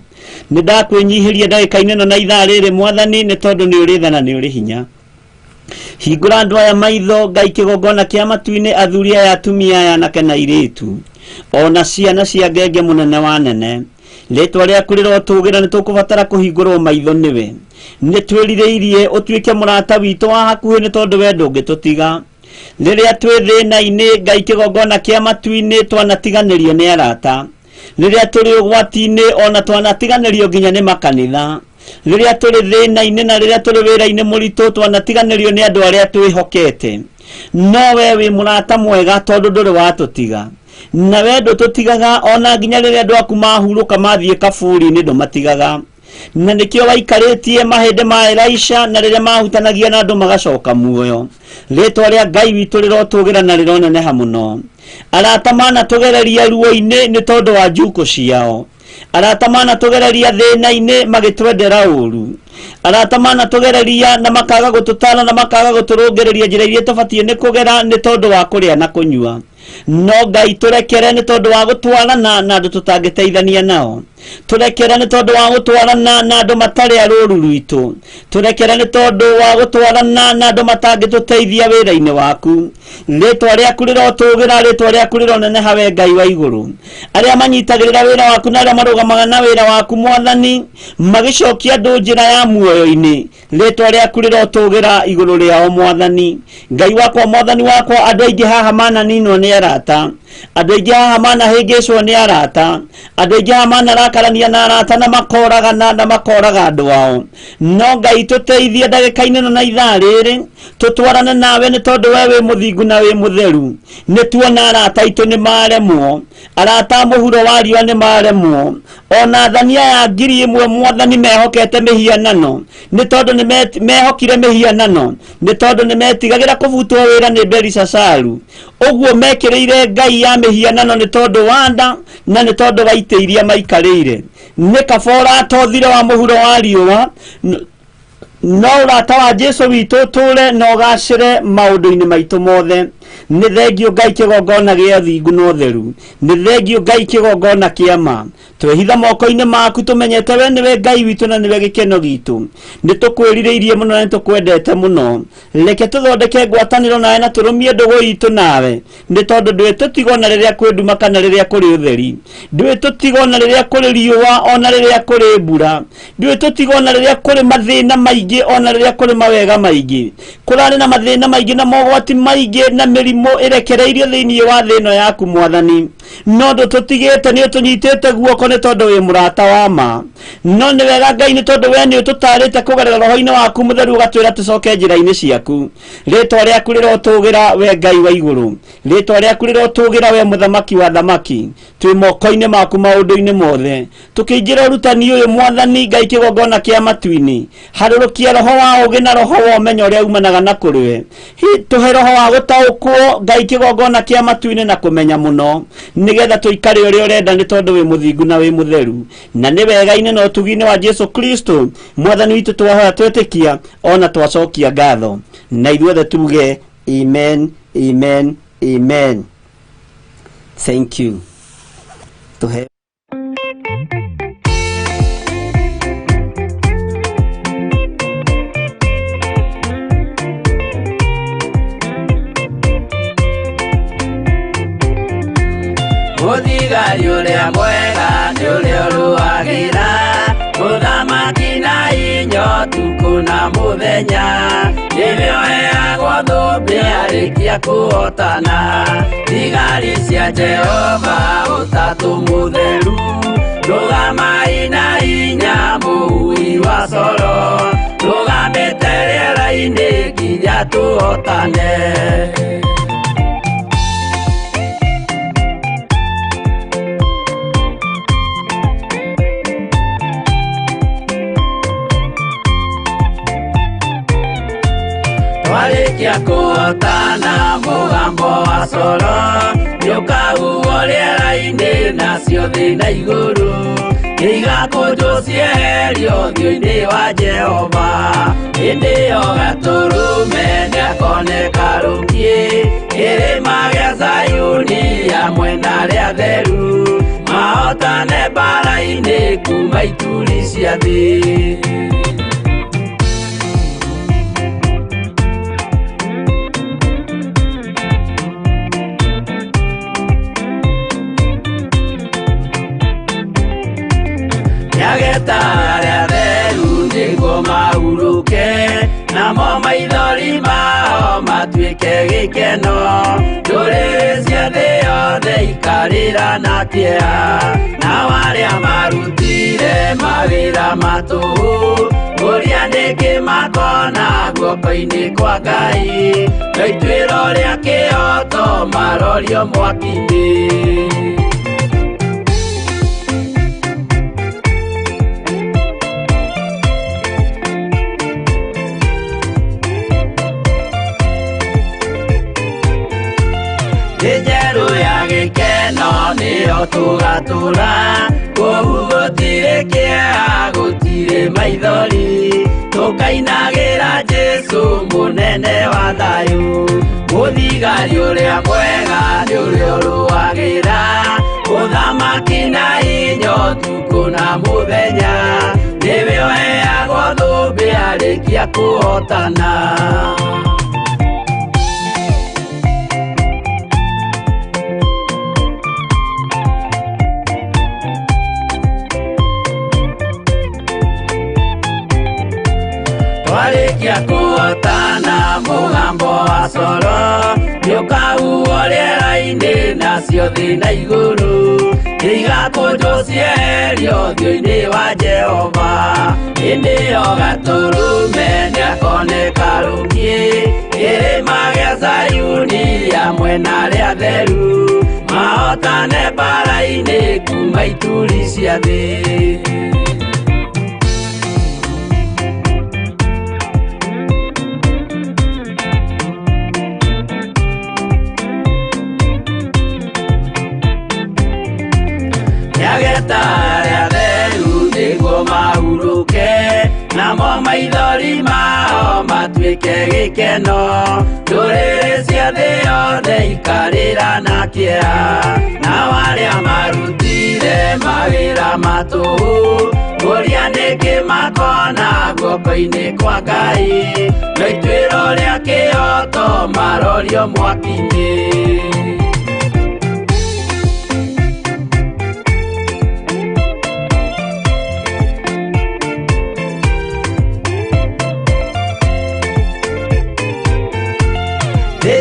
Nĩndakwĩnyihĩria ndagĩka-inĩ ĩno na ithaa rĩrĩ Mwathani nĩ tondũ nĩ ũrĩ tha na nĩ ũrĩ hinya. Hingũra andũ aya maitho Ngai kĩgongona kĩa matu-inĩ, athuri aya, atumia aya, anake na airĩtu ona ciana cia ngenge mũnene wa nene. Rĩtwa rĩaku rĩrotũgĩra nĩtũkũbatara kũhingũrwo maitho nĩwe. Nĩtwĩrirĩirie ũtuĩke mũrata witũ wa hakuhĩ nĩ tondũ we ndũngĩtũtiga. riria twi thina-ini Ngai kigongona kia matu-ini twanatiganirio ni arata, riria turi ugwati-ini ona twanatiganirio nginya ni makanitha, riria turi thina-ini na riria turi wira-ini muritu twanatiganirio ni andu aria twihokete. No we wi murata mwega tondu nduri watutiga, na we ndututigaga ona nginya riria andu aku mahuruka mathie kaburi-ini ndumatigaga, na nikio waikaritie mahinde ma Elisha na riria mahutanagia na andu magacoka muoyo. Ritwa ria Ngai witu rirotugira na rironeneha muno. Arata mana tugereria ruo-ini ni tondu wa njuko ciao, arata mana tugereria thina-ini magitwendera uru, arata mana tugereria na makaga gututana na makaga guturungereria njira iria tubatie ni kugera ni tondu wa kuria na kunyua. No Ngai turekere ni tondu wa gutwarana na andu tutangiteithania nao, turekere ni tondu wa gutwarana na andu matari aruru rwitu, turekere ni tondu wa gutwarana na andu matangituteithia wira-ini waku. Ritwa riaku rirotugira, ritwa riaku rironeneha we Ngai wa iguru. Aria manyitagirira wira waku na aria marugamaga na wira waku Mwathani magicokia andu njira ya muoyo-ini, ritwa riaku rirotugira iguru riao Mwathani. Ngai wakwa, Mwathani wakwa, andu aingi haha mananino ni arata, andu aingi haha manahingicwo ni arata, andu aingi haha manarakarania na arata na makoragana na makoraga andu ao. No Ngai tuteithie ndagika-ini na ithaa riri tutwarane nawe ni tondu we wi muthingu na wi mutheru. Ni tuona arata itu ni maremwo, arata muhuro wa riua ni maremwo, ona thania ya ngiri imwe Mwathani mehokete mihianano, ni tondu ni mehokire mihianano, ni tondu ni metigagira kuvutwo wira ni Belisasaru. Uguo mekirire Ngai ya mihianano ni tondu wa nda na ni tondu wa ite iria maikarire. Ni kabora tothire wa muhuro wa riua, no urata wa Jesu witu ture na ugacire maundu-ini maitu mothe. Ni thengio Ngai kigongona gia thingu no theru, ni thengio Ngai kigongona kia ma. Twehitha moko-ini maku tumenyete we niwe Ngai witu na niwe gikeno gitu. Ni tukwiririirie muno na tukwendete muno. Reke tuthondeke ngwataniro nawe na turumie ndugu itu nawe, ni tondu ndwi tutigona riria kwi nduma kana riria kuri utheri, ndwi tutigona riria kuri riua ona riria kuri mbura, ndwi tutigona riria kuri mathina maingi ona riria kuri mawega maingi. Kurari na mathina maingi na mogwati maingi na mirimo irekereirio thiini wa thino yaku Mwathani, no ndututigite ni utunyitite guoko ni tondu wi murata wa ma. No ni wega Ngai ni tondu we ni ututarite kugerera roho-ini waku mutheru ugatwira tucoke njira-ini ciaku. Ritwa riaku rirotugira we Ngai wa iguru, ritwa riaku rirotugira we muthamaki wa thamaki. Twi moko-ini maku maundu-ini mothe, tukiingira urutani uyu Mwathani Ngai kigongona kia matu-ini. Harurukia roho wa ugi na roho wa umenyo uria umanaga na kuri we. Tuhe roho wa gutaukwo Ngai kigongona kia matu-ini na kumenya muno, nigetha tuikare uria urenda ni tondu wi muthingu na wi mutheru. Na ni wega-ini na utugi-ini wa Jesu Kristo Mwathani witu twahoya twetikia ona twacokia ngatho. Na ithuothe tuge amen, amen, amen. Thank you. Tuhe Muthigari uria mwega ni uria uruagira, muthamaki na inyo tuku na muthenya. Nĩwe ũheagwo thũmbĩ arĩkia kũhotana, thigari cia Jehova ũtatũ mũtheru. Rũgamai na hinya mũhui wa coro, rũgamĩte rĩera-inĩ nginya tũhotane. Warikia kuhotana mugambo wa coro, nĩũkahuhwo rĩera-inĩ nacio thĩ na igũrũ, igakũnjwo cieherio ũthiũ-inĩ wa Jehova. Hĩndĩ ĩyo gatũrũme nĩakoneka rũngiĩ, kĩrĩma gĩa Zayuni hamwe na arĩa atheru, mahotane mbara-inĩ kuma ituri cia thĩ. Nyageta arĩa atheru nĩguo mahurũke, na namo maithori mao matuĩke gĩkeno. Ndũrĩrĩ cia thĩ yothe ikarĩra na kĩeha, nao arĩa marutire mawĩra matũhũ ũrĩa nĩngĩ makona guoko-inĩ kwa Ngai, na ituĩro rĩa kĩoto marorio mwaki-inĩ. Njerũ ya gĩkeno nĩyo tũgatũra, kũu gũtirĩ kĩeha gũtirĩ maithori, tũkainagĩra Jesũ mũnene wa thayũ. Mũthigari ũrĩa mwega nĩ ũrĩa ũrũagĩra ũthamaki na hinya ũtukũ na mũthenya, nĩwe ũheagwo thũmbĩ arĩkia kũhotana. Warĩkia kũhotana mũgambo wa coro nĩũkahuhwo rĩera-inĩ nacio thĩ na igũrũ, igakũnjwo cieherio ũthiũ-inĩ wa Jehova. Hĩndĩ ĩyo Gatũrũme nĩakoneka rũngĩ kĩrĩma gĩa Zayuni hamwe na arĩa atheru, mahotane mbara-inĩ kuma ituri cia thĩ. Nyageta arĩa atheru nĩguo mahurũke, namo maithori mao matuĩke gĩkeno. Ndũrĩrĩ cia thĩ yothe ikarĩra na kĩeha, nao arĩa marutire mawĩra matũhũ ũrĩa nĩngĩ makona guoko-inĩ kwa Ngai, na ituĩro rĩa kĩoto marorio mwaki-inĩ.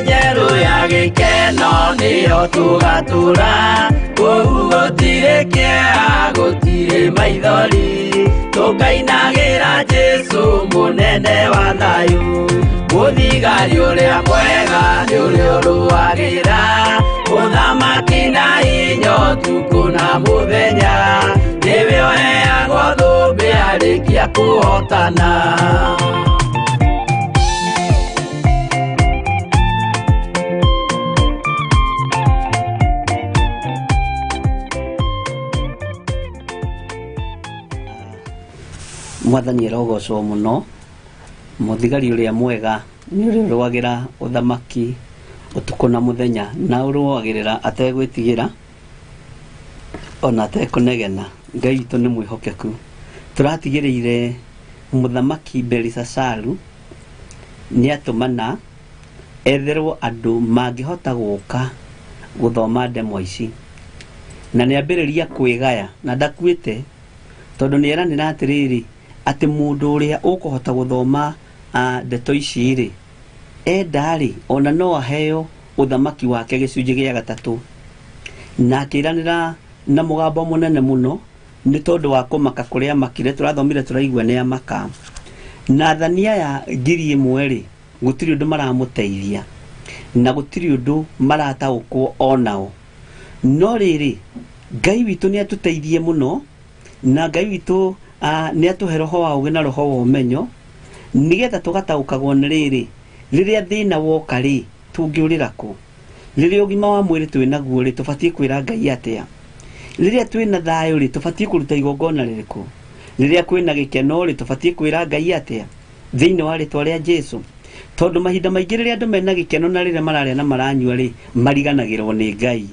Njerũ ya gĩkeno nĩyo tũgatũra, kũu gũtirĩ kĩeha gũtirĩ maithori, tũkainagĩra Jesũ mũnene wa thayũ. Mũthigari ũrĩa mwega nĩ ũrĩa ũrũagĩra ũthamaki na hinya ũtukũ na mũthenya, nĩwe ũheagwo thũmbĩ arĩkia kũhotana. Mwathani arogocwo mũno. Mũthigari ũrĩa mwega nĩ ũrĩa ũrũagĩra ũthamaki ũtukũ na mũthenya, na ũrũagĩrĩra ategwĩtigĩra ona atekũnegena. Ngai witũ nĩ mwĩhokeku. Tũratigĩrĩire mũthamaki Belishazaru nĩatũmana etherwo andũ mangĩhota gũka gũthoma ndemwa ici, na nĩambĩrĩria kwĩgaya na ndakuĩte, tondũ nĩeranĩra atĩrĩrĩ atĩ mũndũ ũrĩa ũkũhota gũthoma ndeto ici rĩ, endarĩ ona no aheo ũthamaki wake gĩcunjĩ gĩa gatatũ. Na akĩranĩra na mũgambo mũnene mũno nĩ tondũ wa kũmaka kũrĩa makire. Tũrathomire tũraigua nĩ amaka. Na athani aya 1000 rĩ, gũtirĩ ũndũ maramũteithia na gũtirĩ ũndũ marataũkwo onao. No rĩrĩ Ngai witũ nĩatũteithie mũno, na Ngai witũ nĩatũhe roho wa ũgĩ na roho wa ũmenyo, nĩgetha tũgataũkagwo nĩ rĩrĩ, rĩrĩa thĩna woka rĩ tũngĩũrĩra kũ? Rĩrĩa ũgima wa mwĩrĩ twĩnaguo rĩ tũbatiĩ kwĩra Ngai atĩa? Rĩrĩa twĩna thayũ rĩ tũbatiĩ kũruta igongona rĩrĩkũ? Rĩrĩa kwĩna gĩkeno rĩ tũbatiĩ kwĩra Ngai atĩa? Thĩinĩ wa rĩtwa rĩa Jesũ. Tondũ mahinda maingĩ rĩrĩa andũ mena gĩkeno na rĩrĩa mararĩa na maranyua rĩ, mariganagĩrwo nĩ Ngai.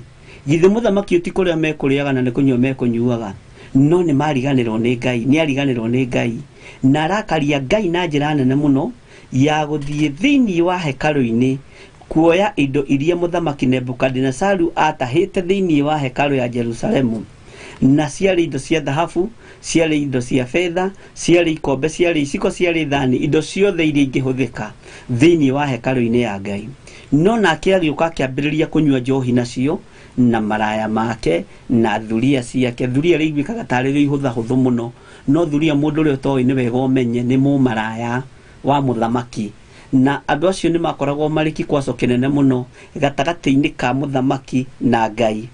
Githĩ mũthamaki ũti kũrĩa mekũrĩaga na nĩ kũnyua mekũnyuaga, no nĩ mariganĩrwo nĩ Ngai, nĩ ariganĩrwo nĩ Ngai, na arakaria Ngai na njĩra nene mũno ya gũthiĩ thĩinĩ wa hekarũ-inĩ kuoya indo iria mũthamaki Nebukadnezaru atahĩte thĩinĩ wa hekarũ ya Jerusalemu, na ciarĩ indo cia dhahabu, ciarĩ indo cia fedha, ciarĩ ikombe, ciarĩ iciko, ciarĩ thani, indo ciothe iria ingĩhũthĩka thĩinĩ wa hekarũ-inĩ ya Ngai. No nake agĩũka akĩambĩrĩria kũnyua njohi nacio na maraya make na thuria ciake. Thuria rĩiguĩkaga tarĩ rĩo ihũthahũthũ mũno, no thuria mũndũ ũrĩa ũtoĩ nĩ wega ũmenye nĩ mũmaraya wa mũthamaki, na andũ acio nĩ makoragwo marĩ kĩkwaco kĩnene mũno gatagatĩ-inĩ ka mũthamaki na Ngai,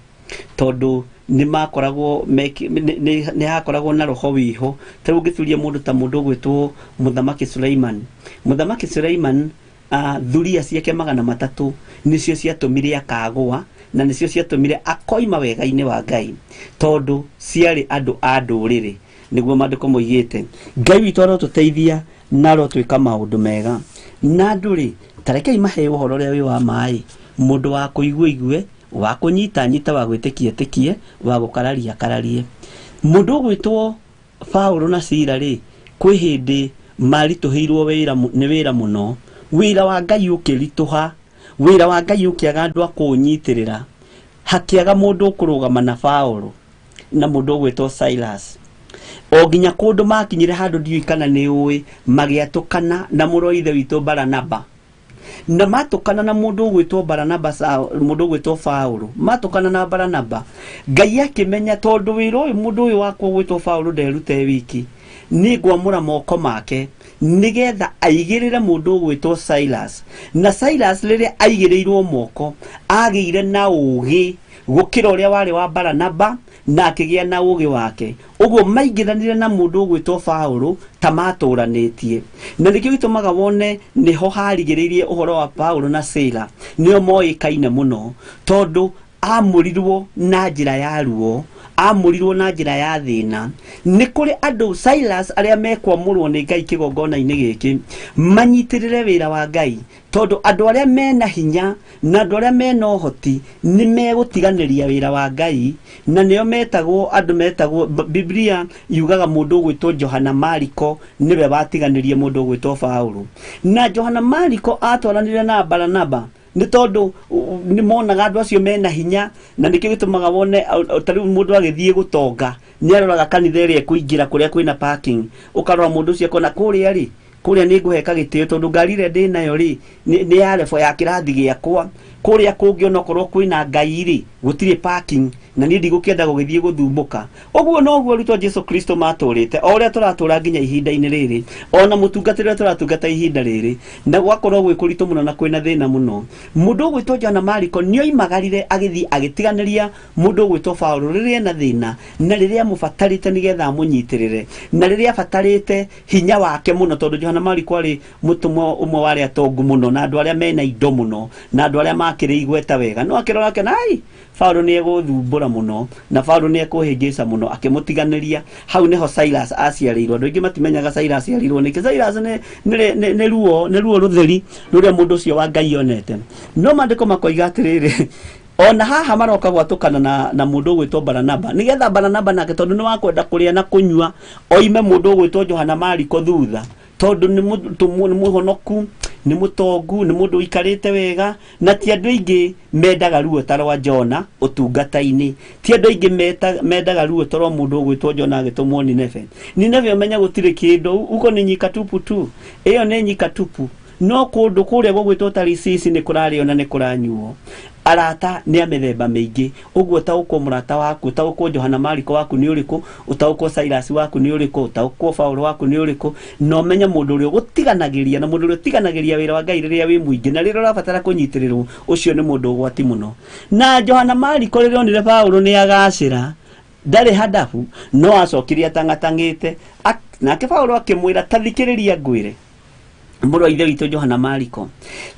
tondũ nĩ makoragwo nĩ hakoragwo na roho wĩho. Ta rĩu ũngĩturia mũndũ ta mũndũ ũgwĩtwo mũthamaki Suleiman. Mũthamaki Suleiman thuria ciake 300 nĩcio ciatũmire akagũa, na nĩcio ciatũmire akoima wega-inĩ wa Ngai, tondũ ciarĩ andũ a ndũrĩrĩ. Nĩguo maandĩko moigĩte Ngai witũ arotũteithia na arotwĩka maũndũ mega. Na ndũrĩ tarekei mahe ũhoro ũrĩa wĩ wa maĩ, mũndũ wa kũigua igue, wa kũnyita nyita, wa gwĩtĩkia tĩkie, wa gũkararia kararie. Mũndũ ũgwĩtwo Paulo na Sila rĩ, kwĩ hĩndĩ maritũhĩirwo nĩ wĩra mũno. Wĩra wa Ngai ũkĩritũha, wĩra wa Ngai ũkĩaga andũ a kũũnyitĩrĩra, hakĩaga mũndũ ũkũrũgama na Paulo na mũndũ ũgwĩtwo Silas. O nginya kũndũ makinyire handũ ndiũĩ kana nĩ ũĩ, magĩatũkana na mũrũ wa ithe witũ Baranaba. Na matũkana na mũndũ ũgwĩtwo Baranaba, mũndũ ũgwĩtwo Paulo, matũkana na Baranaba. Ngai akĩmenya tondũ wĩra ũyũ mũndũ ũyũ wakwa ũgwĩtwo Paulo nderute wiki, nĩ ngwamũra moko make nigetha aigĩrĩre mũndũ ũgwĩtwo Silas. Na Silas rĩrĩa aigĩrĩirwo moko agĩire na ũũgĩ gũkĩra ũrĩa warĩ wa Baranaba, na akĩgĩa na ũũgĩ wake. Ũguo maingĩranire na mũndũ ũgwĩtwo Paulo ta matũranĩtie. Na nĩkĩo gĩtũmaga wone nĩho harigĩrĩirie ũhoro wa Paulo na Sila, nĩo moĩkaine mũno, tondũ amũrirwo na njĩra ya ruo, amũrirwo na njĩra ya thĩna. Nĩ kũrĩ andũ Silas arĩa mekwamũrwo nĩ Ngai kĩgongona-inĩ gĩkĩ manyitĩrĩre wĩra wa Ngai, tondũ andũ arĩa mena hinya na andũ arĩa mena ũhoti nĩ megũtiganĩria wĩra wa Ngai, na nĩo metagwo andũ metagwo, Biblia yugaga mũndũ ũgwĩtwo Johana Mariko nĩwe watiganĩrie mũndũ ũgwĩtwo Paulo. Na Johana Mariko atwaranire na Baranaba nĩ tondũ nĩ monaga andũ acio mena hinya, na nĩkĩo gĩtũmaga wone ta rĩu mũndũ agĩthiĩ gũtonga nĩ aroraga kanitha ĩrĩa kũingĩra kũrĩa kwĩna parking, ũkarora mũndũ ũcio akona kũrĩa rĩ, kũrĩa nĩ ngũheka gĩtĩo tondũ ngari ĩrĩa ndĩ nayo rĩ nĩ ya rebo ya kĩrathi gĩakwa. Kũrĩa kũngĩ onokorwo kwĩna Ngai rĩ gũtirĩ parking, na niĩ ndigũkĩenda gũgĩthiĩ gũthumbũka. Ũguo noguo arutwo Jesu Kristo matũrĩte, o ũrĩa tũratũra nginya ihinda-inĩ rĩrĩ, ona mũtungatĩre ũrĩa tũratungata ihinda rĩrĩ, na gwakorwo gwĩ kũritũ mũno na kwĩna thĩna mũno. Mũndũ ũgwĩtwo Johana Mariko nĩoimagarire agĩthiĩ agĩtiganĩria mũndũ ũgwĩtwo Paulo rĩrĩa ena thĩna, na rĩrĩa amũbatarĩte nĩgetha amũnyitĩrĩre, na rĩrĩa abatarĩte hinya wake mũno, tondũ Johana Mariko arĩ mũtũmwo ũmwe wa arĩa atongu mũno, na andũ arĩa mena indo mũno, na andũ arĩa makĩrĩ igweta wega. No akĩrora akĩona ai Paulo nĩ egũthumbũra mũno, na Paulo nĩ ekũhĩngĩca mũno, akĩmũtiganĩria. Hau nĩho Silas aciarĩirwo. Andũ aingĩ matimenyaga Silas aciarĩirwo nĩkĩ. Silas nĩ ruo rũtheri rũrĩa mũndũ ũcio wa Ngai onete. No maandĩko makoiga atĩrĩrĩ, ona haha maroka gwatũkana na mũndũ ũgwĩtwo Baranaba, nĩgetha Baranaba nake tondũ nĩ wakwenda kũrĩa na kũnyua oime mũndũ ũgwĩtwo Johana Mariko thutha, tondũ nĩ mũhonoku, nĩ mũtongu, nĩ mũndũ ũikarĩte wega, na ti andũ aingĩ mendaga ruo ta rwa Jona ũtungata-inĩ. Ti andũ aingĩ mendaga ruo ta rwa mũndũ ũgwĩtwo Jona agĩtũmwo Nineve. Nineve ũmenya gũtirĩ kĩndũ, uko nĩ nyika tupu tu, ĩyo nĩ nyika tupu. No kũndũ kũrĩa gũgwĩtwo Tarisisi nĩ kũrarĩo na nĩ kũranyuo. Arata nĩ a mĩthemba mĩingĩ. Ũguo ũtaũkwo mũrata waku, ũtaũkwo Johana Mariko waku nĩ ũrĩkũ, ũtaũkwo Silas waku nĩ ũrĩkũ, ũtaũkwo Paulo waku nĩ ũrĩkũ, na ũmenye mũndũ ũrĩa ũgũtiganagĩria, na mũndũ ũrĩa ũtiganagĩria wĩra wa Ngai rĩrĩa wĩ mũingĩ na rĩrĩa ũrabatara kũnyitĩrĩrwo, ũcio nĩ mũndũ ũgwati mũno. Na Johana Mariko rĩrĩa onire Paulo nĩ agacĩra, ndarĩ hadabu, no acokire atang'atang'ĩte, nake Paulo akĩmwĩra ta thikĩrĩria ngwĩre mũrũ wa ithe witũ Johana Mariko,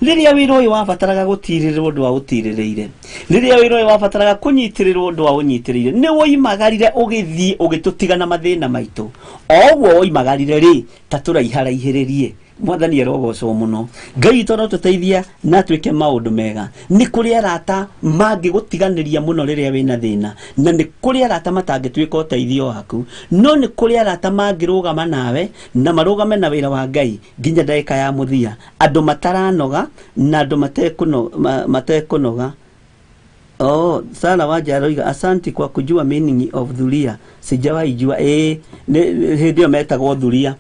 rĩrĩa wĩra ũyũ wabataraga gũtirĩrĩrwo ũndũ wa ũtirĩrĩire, rĩrĩa wĩra ũyũ wabataraga kũnyitĩrĩrwo ũndũ wa ũnyitĩrĩire, nĩ woimagarire ũgĩthiĩ ũgĩtũtigana mathĩna maitũ. O ũguo woimagarire rĩ, ta tũraiharaihĩrĩrie. Mwathani arogocwo mũno. Ngai witũ arotũteithia na twĩke maũndũ mega. Nĩ kũrĩ arata mangĩgũtiganĩria mũno rĩrĩa wĩna thĩna, na nĩ kũrĩ arata matangĩtuĩka ũteithio waku, no nĩ kũrĩ arata mangĩrũgama nawe na marũgame na wĩra wa Ngai nginya ndagĩka ya mũthia. Andũ mataranoga na andũ matekũnoga Oh, Sara Wanja aroiga asanti kwa kujua meaning of dhuria. Sijawahi jua hindi metagwo dhuria.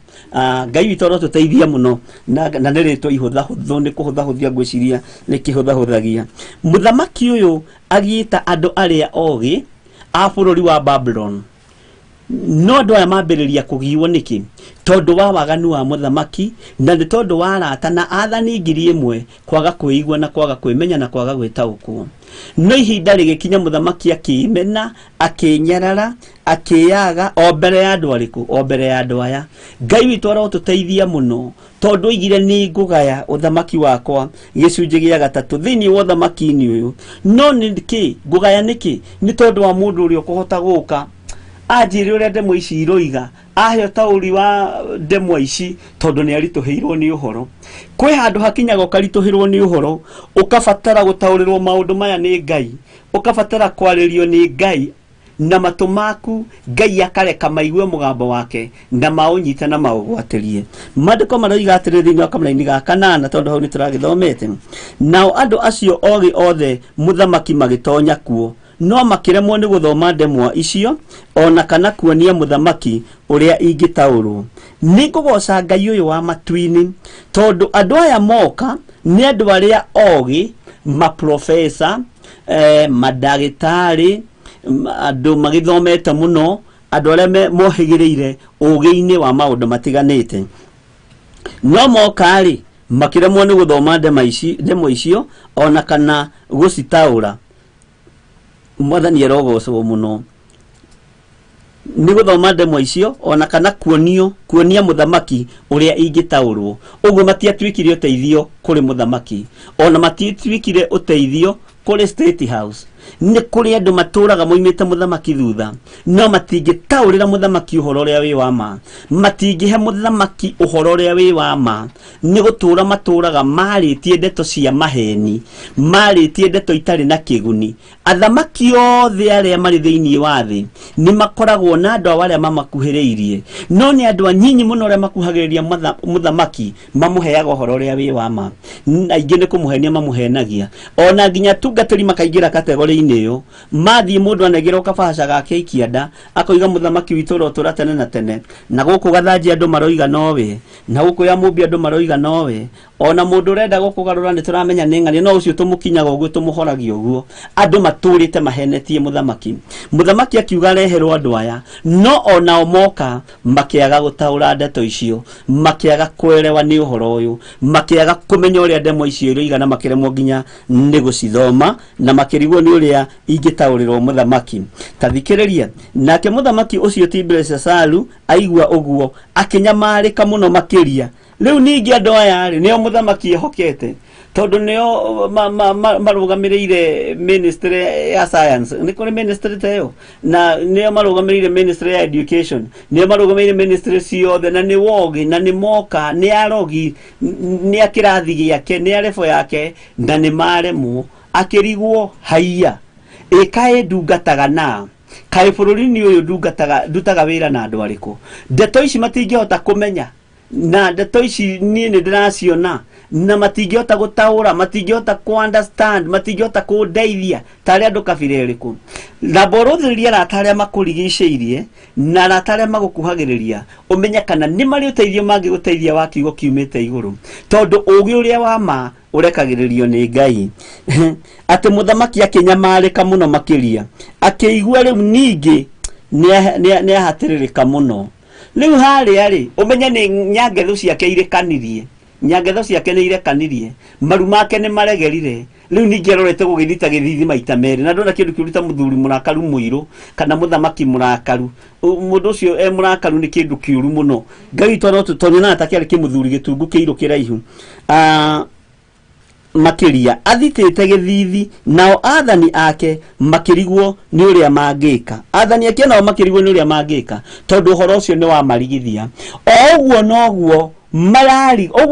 Ngai witũ rotuteithia muno na nĩrĩtwo ihũthahũthũ nĩ kũhũthahũthia ngwĩciria nĩ kĩhũthahũthagia. Mũthamaki ũyũ agiĩta andũ arĩa ogĩ a bũrũri wa Babylon. No andũ aya mambĩrĩria kũgiwo nĩkĩ? Tondũ wa waganu wa mũthamaki na nĩ tondũ wa arata na athani 1000 kwaga kwĩigua na kwaga kwĩmenya na kwaga gwĩtaũkwo. No ihinda rĩgĩkinya mũthamaki akĩmena, akĩnyarara, akĩyaga o mbere ya andũ arĩkũ, o mbere ya andũ aya. Ngai witũ arotũteithia muno tondũ oigire nĩ ngũgaya ũthamaki wakwa gĩcunjĩ gĩa 3 thĩinĩ wa ũthamaki-inĩ ũyũ. No nĩkĩ ngũgaya nĩkĩ? Nĩ tondũ wa mũndũ ũrĩa ũkũhota gũka anjĩre ũrĩa ndemwa ici iroiga, aheo taũri wa ndemwa ici tondũ nĩ aritũhĩirwo nĩ ũhoro. Kwĩ handũ hakinyaga ũkaritũhĩrwo nĩ ũhoro, ũkabatara gũtaũrĩrwo maũndũ maya nĩ Ngai, ũkabatara kwarĩrio nĩ Ngai na matũ maku Ngai akareka maigue mũgambo wake na maũnyite na maũgwatĩrie. Maandĩko maroiga atĩrĩ thĩinĩ wa kamũra-inĩ ga 8 tondũ hau nĩ tũragĩthomete. Nao andũ acio ogĩ othe mũthamaki magĩtonya kuo, no makĩremwo nĩ gũthoma ndemwa icio ona kana kuonia mũthamaki ũrĩa ingĩtaũrwo. Nĩ ngũgoca Ngai ũyũ wa matu-inĩ tondũ andũ aya moka nĩ andũ arĩa ogĩ, maprofesa, madagĩtarĩ, andũ magĩthomete muno, andũ arĩa mohĩgĩrĩire ũgĩ-inĩ wa maũndũ matiganĩte. No moka rĩ makĩremwo nĩ gũthoma ndemwa icio ona kana gũcitaũra. Mwathani arogocwo muno. Nĩ gũthoma ndemwa icio ona kana kuonia mũthamaki ũrĩa ingĩtaũrwo. Ũguo matiatuĩkire ũteithio kũrĩ mũthamaki, ona matiatuĩkire ũteithio kũrĩ State House. Nĩ kũrĩ andũ matũraga moimĩte mũthamaki thutha, no matingĩtaũrĩra mũthamaki ũhoro ũrĩa wĩ wa ma, matingĩhe mũthamaki ũhoro ũrĩa wĩ wa ma. Nĩ gũtũra matũraga marĩtie ndeto cia maheni, marĩtie ndeto itarĩ na kĩguni. Athamaki othe arĩa marĩ thĩinĩ wa thĩ nĩ makoragwo na andũ arĩa mamakuhĩrĩirie, no nĩ andũ anyinyi mũno arĩa makuhagĩrĩria mũthamaki mamũheaga ũhoro ũrĩa wĩ wa ma. Aingĩ nĩ kũmũhenia mamũhenagia, ona nginya tungatĩri makaingĩra kategori iyo mathi mũndũ anegera kabaca gake ikianda akoiga mũthamaki witũ ũrotũra tene na tene, na gũkũ gathanji andũ maroiga nowe, na gũkũ ya mũmbi andũ maroiga nowe. Ona mũndũ ũrenda gũkũgarũra nĩ tũramenya nĩ ng'ania, no ũcio tũmũkinyaga ũguo tũmũhoragia ũguo. Andũ matũrĩte mahenetie mũthamaki. Mũthamaki akiuga reherwo andũ aya, no ona moka makĩaga gũtaũra ndeto icio, makĩaga kwerewa nĩ ũhoro ũyũ, makĩaga kũmenya ũrĩa ndemwa icio iroiga na makĩremwo nginya nĩ gũcithoma na makĩrigwo nĩ ũrĩa ingĩtaũrĩrwo mũthamaki. Ta thikĩrĩria, nake mũthamaki ũcio Tiberesasaru aigua ũguo akĩnyamarĩka mũno makĩria. Rĩu ningĩ andũ aya nĩo mũthamaki ehokete tondũ nĩo marũgamĩrĩire ministry ya science, nĩ kũrĩ ministry ta ĩyo, na nĩo marũgamĩrĩire ministry ya education, nĩo marũgamĩrĩire ministry ciothe, na nĩ wogi na nĩ moka nĩ arogi nĩ akĩrathi gĩake nĩ arefo yake na nĩ maremwo. Akĩrigwo haiya kaĩ ndungataga na kaĩ bũrũri-inĩ ũyũ ndutaga wĩra na andũ arĩkũ? Ndeto ici matingĩhota kũmenya, na ndeto ici niĩ nĩ ndĩraciona na matingĩhota gũtaũra, matingĩhota ku understand, matingĩhota kũndeithia tarĩ andũ kabira ĩrĩkũ. Na borũthĩrĩria arata arĩa makũrigicĩirie na arata arĩa magũkuhagĩrĩria, ũmenye kana nĩ marĩ ũteithio mangĩgũteithia wa kiugo kiumĩte igũrũ, tondũ ũgĩ ũrĩa wa ma ũrekagĩrĩrio nĩ Ngai. Atĩ mũthamaki akĩnyamarĩka mũno makĩria, akĩigua rĩu ningĩ nĩ ahatĩrĩrĩka mũno. Rĩu harĩa rĩ ũmenye nĩ nyangetho ciake irekanirie, nyangetho ciake nĩ irekanirie, maru make nĩ maregerire. Rĩu ningĩ arorete gũgĩthita gĩthithi maita merĩ, na ndona kĩndũ kĩruta mũthuri mũrakaru mũirũ kana mũthamaki mũrakaru. Mũndũ ũcio mũrakaru nĩ kĩndũ kĩũru mũno. Ngai twana tũtonyonaga ta kĩarĩ kĩmũthuri gĩtungu kĩirũ kĩraihu makĩria, athitĩte gĩthithi. Nao athani ake makĩrigwo nĩ ũrĩa mangĩka, athani ake nao makĩrigwo nĩ ũrĩa mangĩka, tondũ ũhoro ũcio nĩ wa marigithia. O ũguo noguo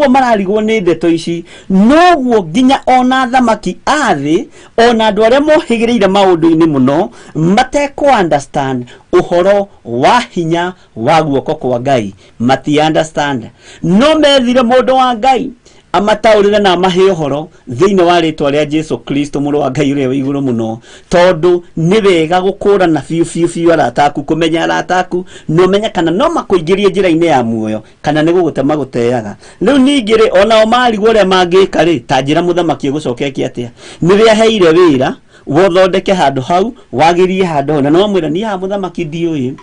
mararigwo nĩ ndeto ici, noguo nginya ona athamaki a thĩ, ona andũ arĩa mohĩgĩrĩire maũndũ-inĩ mũno matekũ understand ũhoro wa hinya wa guoko kwa Ngai, mati understand. No methire mũndũ wa Ngai amataurire na amahe uhoro thiini wa ritwa ria Jesu Kristo muru wa Ngai uria iguru muno tondu ni wega gukura na fiu arataku kumenya arataku no menya kana no makuingirie njira-ini ya muoyo kana ni gugutema guteaga riu ningire ona marigwo ria mangika ri ta njira muthamaki gucokekia atia ni ria heire wira wothondeke handu hau wagirie handu na no mwira ni ha muthamaki ndiui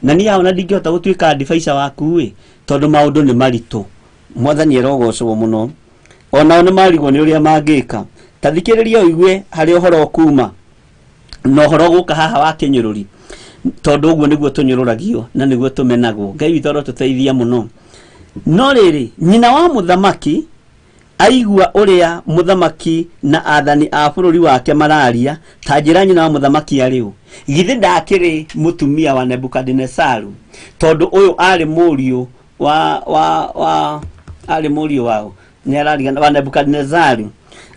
na ni ha ona ndingihota gutuika advisor waku wi tondu maundu ni maritu mwathani erogocwo muno ona one marigwo ni uria mangika tathikiriria igwe hari uhoro kuma no uhoro guka haha wa kinyururi tondu uguo niguo tunyururagio na niguo tumenagwo Ngai witũ arotuteithia muno no riri nyina wa muthamaki aigua uria muthamaki na athani a bururi wake mararia ta njira nyina wa muthamaki ariu githe ndakiri mutumia wa Nebukadnezaru tondu uyu ari muriu ari muriu wao ni araria wa Nebukadnezaru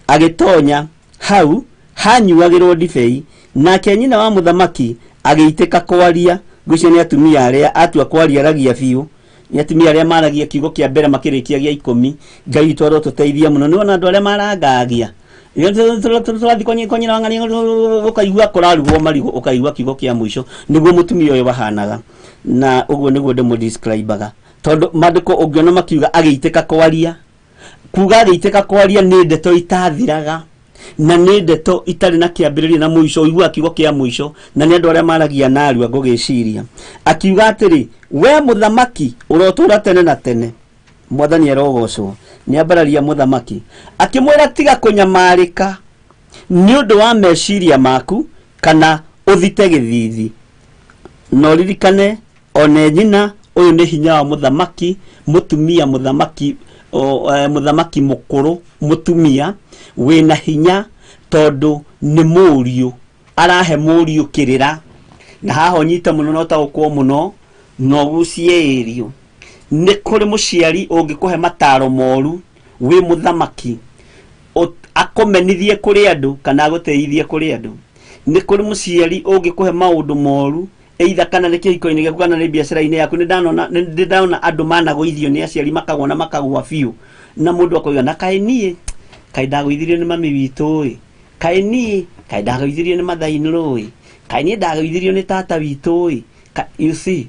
agitonya hau hanyuagirwo ndibei nake nyina wa muthamaki agiiteka kwaria gucio ni atumia aria atua kwaria ragia biu ni atumia aria maragia kiugo kia mbere makirikia gia 10 Ngai witũ arotuteithia muno ni ona andu aria marangagia turathi konyina wangani ukaigua kurarugwo marigo ukaigua kiugo kia mwisho niguo mutumia uyu bahanaga na uguo niguo ndimo describeaga tondu mandiko ungiona makiuga agiiteka kwaria kuga agiiteka kwaria ni ndeto itathiraga na ni ndeto itari na kiambiriria na mwisho igua kiugo kia mwisho na ni andu aria maragia narua ngugiciria akiuga atiri we muthamaki urotura tene na tene mwathani erogocwo ni ambararia muthamaki akimwira tiga kunyamarika ni undu wa meciria maku kana uthite githithi no ririkane one nyina uyu ni hinya wa muthamaki mutumia muthamaki muthamaki mukuru mutumia wina hinya tondu ni muriu arahe muriu kirira na haho nyita muno no taukwo muno no gucierio ni kuri muciari ungikuhe mataro moru wi muthamaki akomenithie kuri andu kana guteithie kuri andu ni kuri muciari ungikuhe maundu moru either kana ni kihiko-ini giaku kana ni biacara-ini yaku ni ndana andu managuithio ni aciari makagona makagwa biu na mundu akoiga na kaenie kai ndaguithirio ni mami witu ri kaenie kai ndaguithirio ni mathainuru ri kaenie ndaguithirio ni tata witu ri you see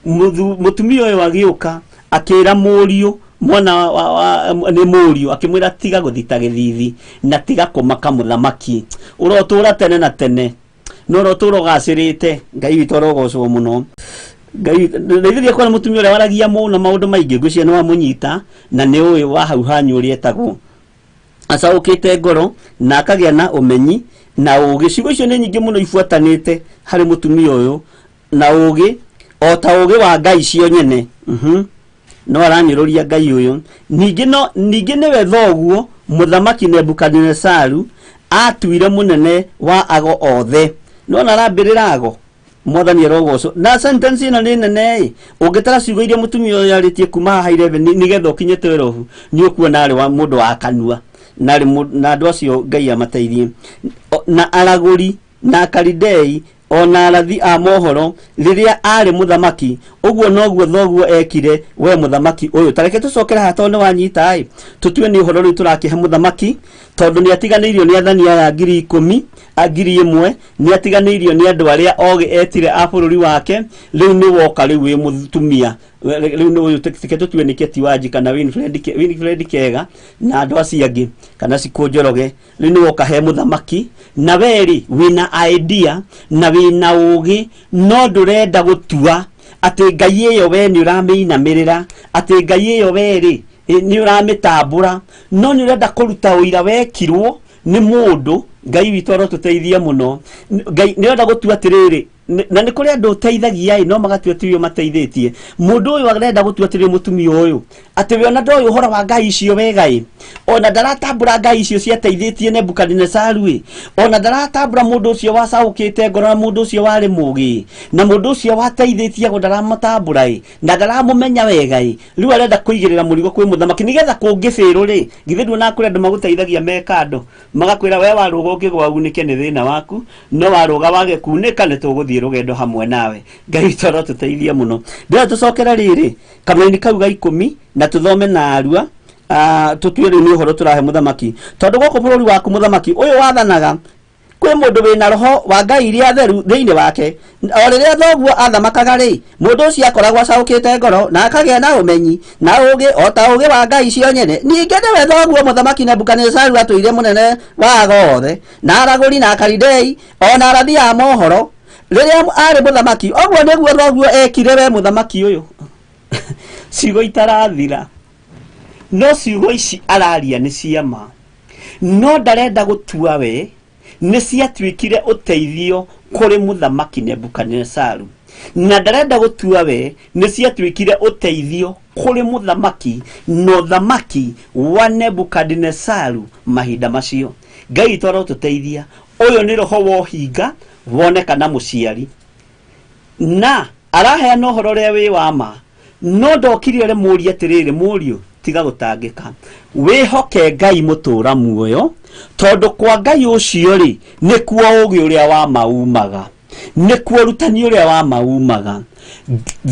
mutumia uyu agiuka akira muriu mwana ni muriu akimwira tiga guthita githithi na tiga kumaka muthamaki urotura tene na tene no roturo gacirite Ngai witũ arogocwo muno Ngai ndeithia kwa mutumia uria waragia muno maundu maingi ngucia no amunyita na ni uyu wa hau hanyu uri etagwo acaukite ngoro na akagia na umenyi na ugi ciugo icio ni nyingi muno ifuatanite hari mutumia uyu na ugi o ta ugi wa Ngai cio nyene no araniruria Ngai uyu ningi niwe thoguo muthamaki Nebukadnezaru atuire munene wa ago othe no narambirira ago mwathani erogocwo na sentence ino ni nene ungitara ciugo iria mutumia uyu aritie kuma haire nigetha ukinyete werohu ni ukuona ari wa mundu wa kanua na andu acio Ngai amateithie na araguri na Kalidei ona arathi a mohoro riria ari muthamaki uguo noguo thoguo ekire we muthamaki uyu tareke tucokera hatonde wanyita ai tutue ni uhoro riu turakihe muthamaki tondu ni atiganirio ni athani aya 10,000 1,000 ni atiganirio ni andu aria ogi etire a bururi wake riu ni woka riu wi mutumia riu ni uyu tike tutue ni Keti Wanji kana Winfred Kega na andu acio angi kana Sikunjoroge riu ni woka he muthamaki na weri wina idea na wina ugi no ndurenda gutua ati Ngai iyo we ni uramiinamirira ati Ngai iyo we ri ni uramitambura no ni urenda kuruta uira wekirwo ni mundu Ngai witũ arotuteithia muno Ngai ni urenda gutua atiriri na ni kuri andu teithagia no magatua tirio mateithitie mundu uyu arenda gutua tirio mutumia uyu ati we ona ndoyo uhoro wa Ngai icio wegai ona ndaratambura Ngai icio ciateithitie Nebukadnezaru ona ndaratambura mundu ucio wacaukite ngoro na mundu ucio wari mugi na mundu ucio wateithitie go ndaramutambura na ndaramumenya wegai riu arenda kuigirira murigo kwi muthamaki nigetha kungibiru ri githe ndu na kuri andu maguteithagia mekando magakwira we waruga ngigwa unike ni thina waku no waruga wage kunika ni tuguthie rugendo hamwe nawe Ngai witũ arotuteithia muno ndio tucokera riri kameni kau ga 10 na tuthome na arua tutwire ni horo turahe muthamaki tondu goko bururi waku muthamaki uyu wathanaga kwi mundu wina roho wa Ngai iria theru thiini wake o riria thoguo athamakaga ri mundu ucio akoragwo acaukite ngoro na akagia na umenyi na ugi o ta ugi wa Ngai cio nyene ninge niwe thoguo muthamaki Nebukadnezaru atuire munene wa gothe na araguri na Kalidei ona arathi a mohoro riria ari muthamaki ogwo niguo thoguo ekire we muthamaki uyu ciugo itarathira no ciugo ici araria ni ciama no ndarenda gutua we ni ciatuikire uteithio kuri muthamaki Nebukadnezaru na ndarenda gutua we ni ciatuikire uteithio kuri muthamaki no thamaki wa Nebukadnezaru mahinda macio Ngai twaro tuteithia uyu ni roho wo hinga wonekana muciari na arahe no horo ria wi wa ma no ndokire re muri atiriri muriu tiga gutangika wihoke Ngai mutura muoyo tondu kwa Ngai ucio ri ni kuo ugi uria wa maumaga ni kuo rutani uria wa maumaga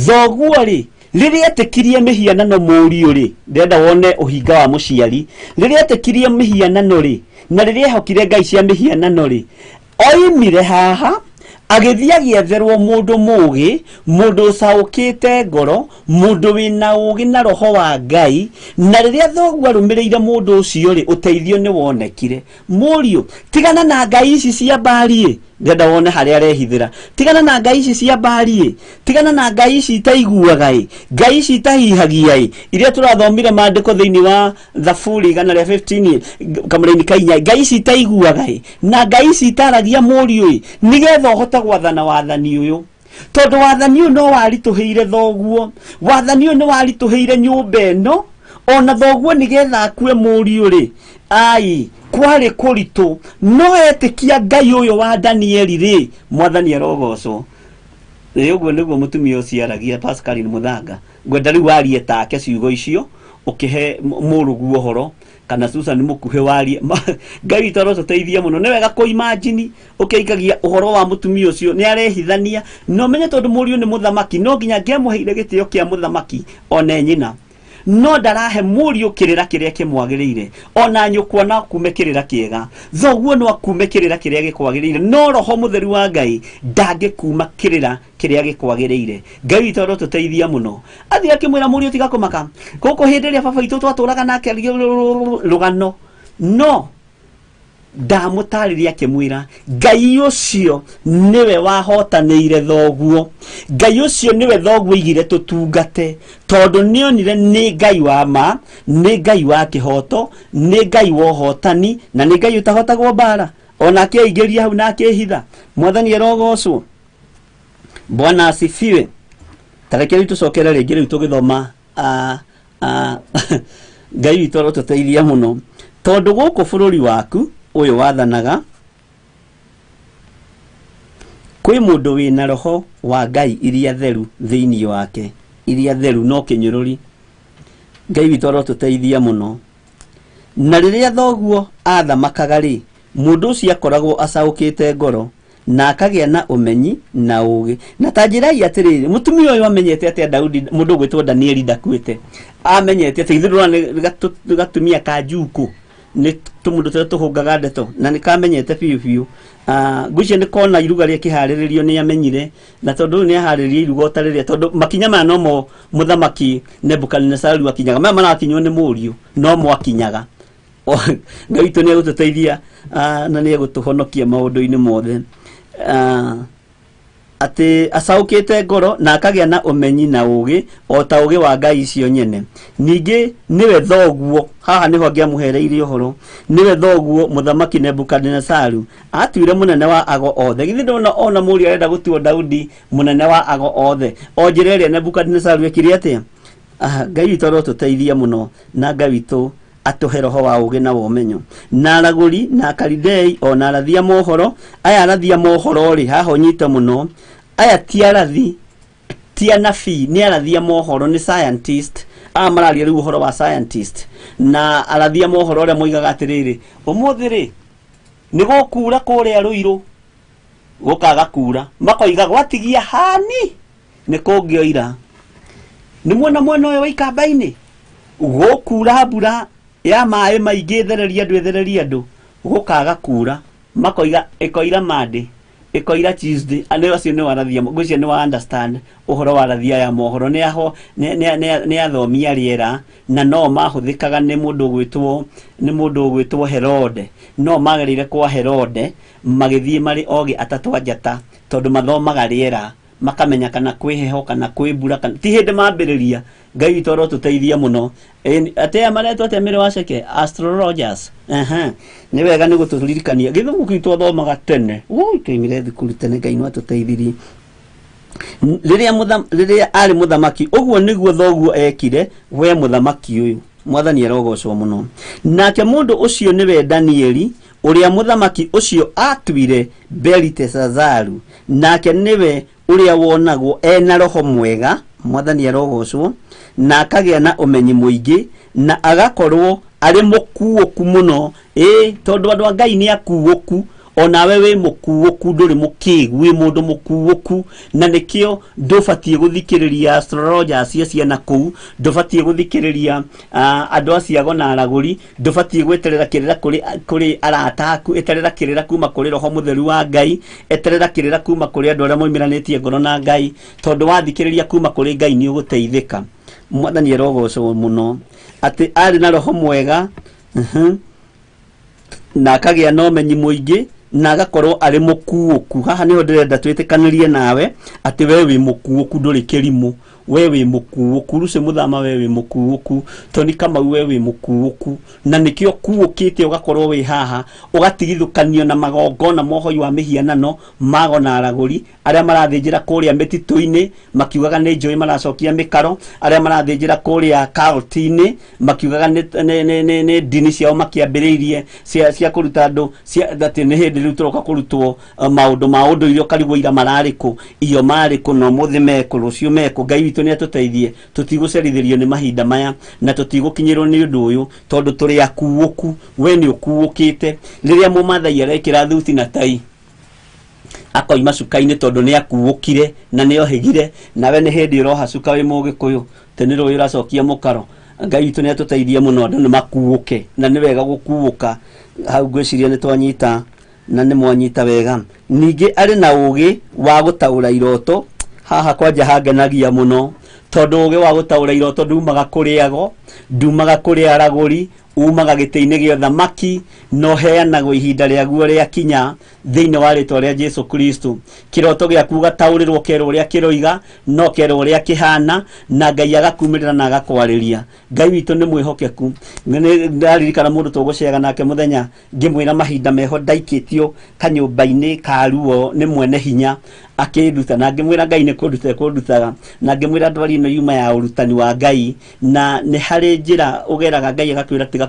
thoguo ri riria etikirie mihianano muriu ri ndenda wone uhinga wa muciari riria etikirie mihianano ri na riria hokire Ngai cia mihianano ri oimire haha agithia gietherwo mundu mugi mundu ucaukite ngoro mundu wina ugi na roho wa Ngai na riria thoguo arumireire mundu ucio ri uteithio ni wonekire muriu tigana na Ngai ici cia mbari ndenda wone haria arehithira tigana na Ngai ici cia mbari tigana na Ngai ici itaiguaga Ngai ici itahihagia iria turathomire maandiko thiini wa Thaburi 115 kamuraini kainya Ngai ici itaiguaga na Ngai ici itaragia muriu nigetha uhota gwathana wathani uyu tondu wathani uyu no warituhire thoguo wathani uyu no warituhire nyumba eno ona thoguo nigetha akue muriu ri ai kwari kuritu no etikia Ngai uyu wa Danieli ri mwathani arogocwo uguo niguo mutumia ucio aragia Pascaline Muthanga gwenda riu warie take ciugo icio ukihe murugu uhoro kana Susan mukuhe warie Ngai toro tuteithia muno ni wega ko imagine ukiikagia uhoro wa mutumia ucio ni arehithania no menye tondu muriu ni muthamaki no nginya ngemuheire gitio kia muthamaki one nyina no ndarahe muriu kirira kiria kimwagirire ona nyukwa na kumekirira kiega thoguo no akumekirira kiria gikwagirire no roho mutheru wa Ngai ndange kuma kirira kiria gikwagirire Ngai toro tuteithia muno athia kimwira muriu tiga kumaka koko hindiria baba itu twaturaga nake rugano no ndamutariria kimwira Ngai ucio niwe wahotanire thoguo Ngai ucio niwe thoguo igire tutungate tondu nionire ni Ngai wa ma ni Ngai wa kihoto ni Ngai wa hotani na ni Ngai utahotagwo bara ona akiingiria hau na akihitha mwathani arogocwo Bwana asifiwe tarekeri tucokere ringi riu tugithoma Ngai toro tuteithia muno tondu guku bururi waku uyu wathanaga kwi mundu wina roho wa Ngai iria theru thiini wake iria theru no kinyururi Ngai toro tuteithia muno na riria thoguo athamakaga ri mundu ucio akoragwo acaukite ngoro na akagia na umenyi na ugi na tanjirai atiriri mutumia uyu amenyete atia Daudi mundu gwitwo Danieli ndakuite amenyete atia ithurwa ni gatumia ka njuku ni tumundu tete tuhungaga ndeto na nikamenyete biu gucie ni kona iruga ria kihariririo ni amenyire na tondu ni aharirie iruga otariria tondu makinya ma no muthamaki Nebukadnezaru akinyaga ma marakinywo ni muriu no mo akinyaga Ngai tu ni gututeithia na ni gutuhonokia maundu-ini mothe ati acaukite ngoro na akagia na umenyi na ugi o ta ugi wa Ngai cio nyene ningi niwe thoguo haha niho ngiamuhereire uhoro niwe thoguo muthamaki Nebukadnezaru atuire munene wa ago othe githi ndona ona muri arenda gutuo Daudi munene wa ago othe onjireria Nebukadnezaru ekire atia Ngai toro tuteithia muno na Ngai tu atuhe roho wa ugi na womenyo na araguri na Kalidei ona arathia mohoro aya arathia mohoro ri haho nyite muno aya ti arathi ti anabii ni arathia mohoro ni scientist amararia riu uhoro wa scientist na arathia mohoro ria moigaga atiriri umuthi ri ni gukura kuria ruiru gukaga kura makoiga gwatigia hani ni kungioira ni mwena uyu wa ikamba-ini gukura mbura ya maĩ maingĩ thereria andũ gũkaga kura makoiga ikoira Monday ikoira Tuesday ane acio nĩ warathia ngũcia nĩ wa understand ũhoro warathia ya mohoro nĩ aho nĩ athomia rĩera na no mahũthĩkaga nĩ mũndũ gwĩtwo Herode no magereire kwa Herode magĩthiĩ marĩ ogi atatũ anjata tondũ mathomaga rĩera makamenya kana kwĩheho kana kwĩmbura kana ti hĩndĩ mambĩrĩria Ngai witũ rotuteithia mũno atea maretwo atemere waceke astrologers nĩ wega nĩ gũtũririkania gĩthũngũ gitũ thomaga tene kĩimire thukuru tene Ngai no atuteithirie rĩrĩa arĩ mũthamaki ũguo nĩguo thoguo ekire we mũthamaki ũyũ mwathani arogocwo mũno nake mũndũ ũcio nĩwe Danieli ũrĩa mũthamaki ũcio atuire Beliteshazaru nake nĩwe ũrĩa wonagwo ena roho mwega mwathani arogocwo na akagĩa na ũmenyi mũingĩ na agakorwo arĩ mũkuũku mũno tondũ andũ a Ngai nĩ akuũku onawe wĩ mũkuũku ndũrĩ mũkĩgu wĩ mũndũ mũkuũku na nĩkĩo ndũbatiĩ gũthikĩrĩria astrologers ciana kũu ndũbatiĩ gũthikĩrĩria andũ aciago na aragũri ndũbatiĩ gweterera kĩrĩra kũrĩ arata aku eterera kĩrĩra kuma kũrĩ roho mũtheru wa Ngai eterera kĩrĩra kuma kũrĩ andũ arĩa moimeranĩtie ngoro na Ngai tondũ wathikĩrĩria kuma kũrĩ Ngai nĩ ũgũteithĩka mwathani arogocwo mũno atĩ arĩ na roho mwega na akagĩa na ũmenyi mũingĩ na agakorwo arĩ mũkuũku haha niho ndĩrenda twĩtĩkanĩrie nawe atĩ we wĩ mũkuũku ndũrĩ kĩrimũ we wĩ mũkuũku Lucy Muthama we wĩ mũkuũku Tony Kamau we wĩ mũkuũku na nĩkĩo kuũkĩte ũgakorwo wĩ haha ũgatigithũkanio na magongona mohoi wa mĩhianano mago na aragũri arĩa marathĩnjĩra kũrĩa mĩtitũ-inĩ makiugaga nĩ njũĩ maracokia mĩkaro arĩa marathĩnjĩra kũrĩa kaũti-inĩ makiugaga nĩ ndini ciao makĩambĩrĩirie cia kũruta andũ atĩ nĩ hĩndĩ rĩu tũroka kũrutwo maũndũ ma ũndũire ũkarigwo ira mararĩkũ iyo marĩkũ na ũmũthĩ mekũ rũciũ mekũ Ngai witũ nĩ atũteithie tũtigũcerithĩrio nĩ mahinda maya na tũtigũkinyĩrwo nĩ ũndũ ũyũ tondũ tũrĩ akuũku we nĩ ũkuũkĩte rĩrĩa mũmathai arekĩra thuti na tai akoima cuka-inĩ tondũ nĩ akuũkire na nĩ ohĩgire nawe nĩ hĩndĩ ũroha cuka wĩ mũgĩkũyũ tene rũĩ ũracokia mũkaro Ngai witũ nĩ atũteithie mũno andũ nĩ makuũke na nĩ wega gũkuũka hau ngwĩciria nĩ twanyita na nĩ mwanyita wega ningĩ arĩ na ũgĩ wa gũtaũra iroto haha kwanja hangenagia mũno tondũ ũgĩ wa gũtaũra iroto ndumaga kũrĩago ndumaga kũrĩ aragũri umaga gĩtĩ-inĩ gĩa ũthamaki no heanagwo ihinda rĩaguo rĩakinya thĩinĩ wa rĩtwa rĩa Jesu Kristo kĩroto gĩaku gataũrĩrwo kerwo ũrĩa kĩroiga no kerwo ũrĩa kĩhana na Ngai agakumĩrĩra na agakwarĩria Ngai witũ nĩ mwĩhokeku ndaririkana mũndũ tũgũcera nake mũthenya ngĩmwĩra mahinda meho ndaikĩtio kanyũmba-inĩ ka ruo nĩ mwene hinya akĩnduta na ngĩmwĩra Ngai nĩ kũndutaga na ngĩmwĩra ndwari ĩno yuma ya ũrutani wa Ngai na nĩ harĩ njĩra ũgeraga Ngai agakwĩra tiga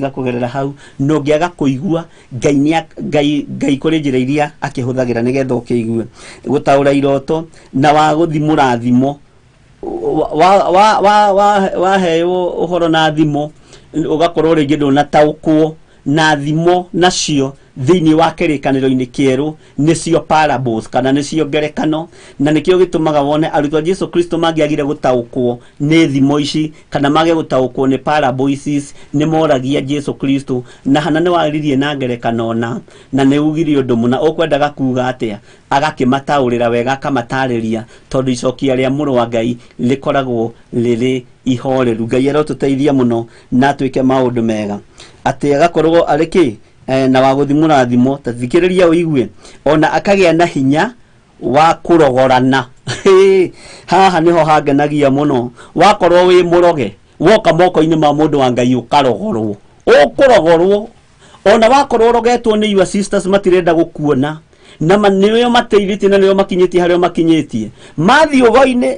kũgerera hau no ngĩaga kũigua Ngai kũrĩ njĩra iria akĩhũthagĩra nĩgetha ũkĩigue gũtaũra iroto na wa gũthimũra thimo waheo ũhoro na thimo ũgakorwo rĩngĩ ndũnataũkwo na thimo nacio thĩinĩ wa kĩrĩkanĩro-inĩ kĩerũ nĩcio parables kana nĩcio ngerekano na nĩkĩo gĩtũmaga wone arutwo a Jesu Kristo mangĩagire gũtaũkwo nĩ thimo ici kana mage gũtaũkwo nĩ parables nĩ moragia Jesu Kristo na hana nĩ waririe na ngerekano na nĩ ugire ũndũ mũna ũkwendaga kuuga atĩa agakĩmataũrĩra wega akamatarĩria tondũ icokia rĩa mũrũ wa Ngai rĩkoragwo rĩrĩ ihoreru Ngai arotũteithia mũno na twĩke maũndũ mega atĩ agakorwo arĩ kĩ na wa gũthimũra thimo ta thikĩrĩria ũigue ona akagĩa na hinya wa kũrogorana haha niho hangenagia mũno wakorwo wĩ mũroge woka moko-inĩ ma mũndũ wa Ngai ũkarogorwo ũkũrogorwo ona wakorwo ũrogetwo nĩ your sisters matirenda gũkuona na nĩo mateithĩtie na nĩo makinyĩtie harĩa makinyĩtie mathiĩ ũgo-inĩ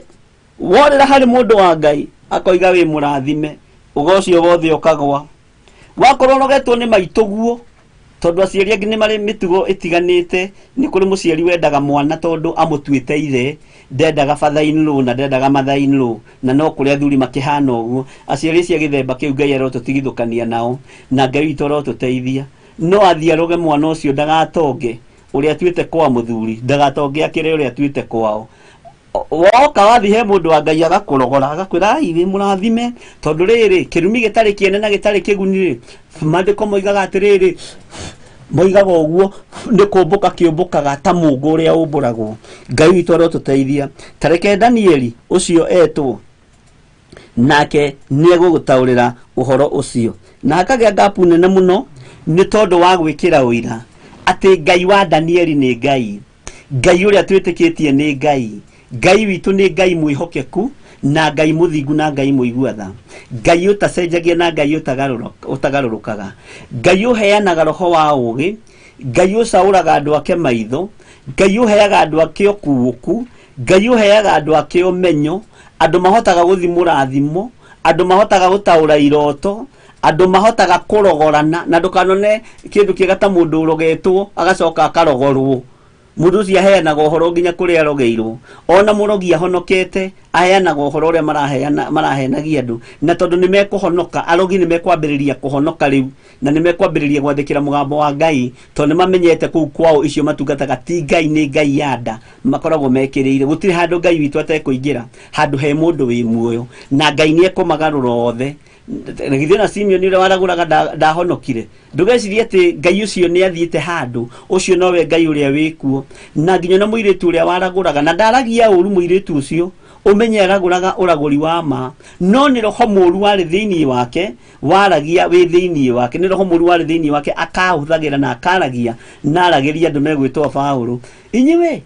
worĩra harĩ mũndũ wa Ngai akoiga wĩ mũrathime ũgo ũcio wothe ũkagwa wakorwo ũrogetwo nĩ maitũguo tondũ aciari angĩ nĩ marĩ mĩtugo ĩtiganĩte nĩ kũrĩ mũciari wendaga mwana tondũ amũtuĩte ithe ndendaga father-in-law na ndendaga mother-in-law na no kũrĩ athuri makĩhana ũguo aciari cia gĩthemba kĩu Ngai arotũtigithũkania nao na Ngai witũ arotũteithia no athiĩ aroge mwana ũcio ndagatonge ũrĩa atuĩte kwa mũthuri ndagatonge akĩrĩ ũrĩa atuĩte kwao woka wathi he mundu wa Ngai agakurogora agakwira iwe murathime tondu riri kirumi gitari kiene na gitari kiguni ri mandiko moigaga atiriri moigaga uguo ni kumbuka kiumbukaga ta mungu uria umburagwo. Ngai witu arotuteithia. Tareke Danieli ucio etwo nake niegugutaurira uhoro ucio na akagĩa gapu nene muno ni tondu wa gwikira uira ati Ngai wa Danieli ni Ngai. Ngai uria twitikitie ni Ngai. Ngai witu ni Ngai mwihokeku na Ngai muthingu na Ngai muiguatha. Ngai utacenjagia na Ngai utagarurukaga. Ngai uheanaga roho wa ugi. Ngai ucauraga andu ake maitho. Ngai uheaga andu ake ukuuku. Ngai uheaga andu ake umenyo. Andu mahotaga guthimura thimo. Andu mahotaga gutaura iroto. Andu mahotaga kurogorana na ndukanone kindu kiega ta mundu urogetwo agacoka akarogorwo. Mundu ucio aheanaga uhoro nginya kuri arogeirwo. Ona murogi ahonokete aheanaga uhoro uria maraheanagia andu na tondu nimekuhonoka arogi nimekwambiriria kuhonoka riu na nimekwambiriria gwathikira mugambo wa Ngai tondu nimamenyete kuu kwao icio matungataga ti Ngai ni Ngai yanda makoragwo mekiriire. Gutiri handu Ngai witu atekuingira handu he mundu wi muoyo na Ngai ni ekumagarura othe. Githina Simeon uria waraguraga ndahonokire ndugecirie ati Ngai ucio ni athiite handu ucio nowe Ngai uria wikuo na nginya na muiritu uria waraguraga na ndaragia uru muiritu ucio umenye araguraga uraguri wa ma no ni roho muru wari thiini wake waragia wi thiini wake ni roho muru wari thiini wake akahuthagira na akaragia na aragiria andu megwitwo Paulo. Inyiwe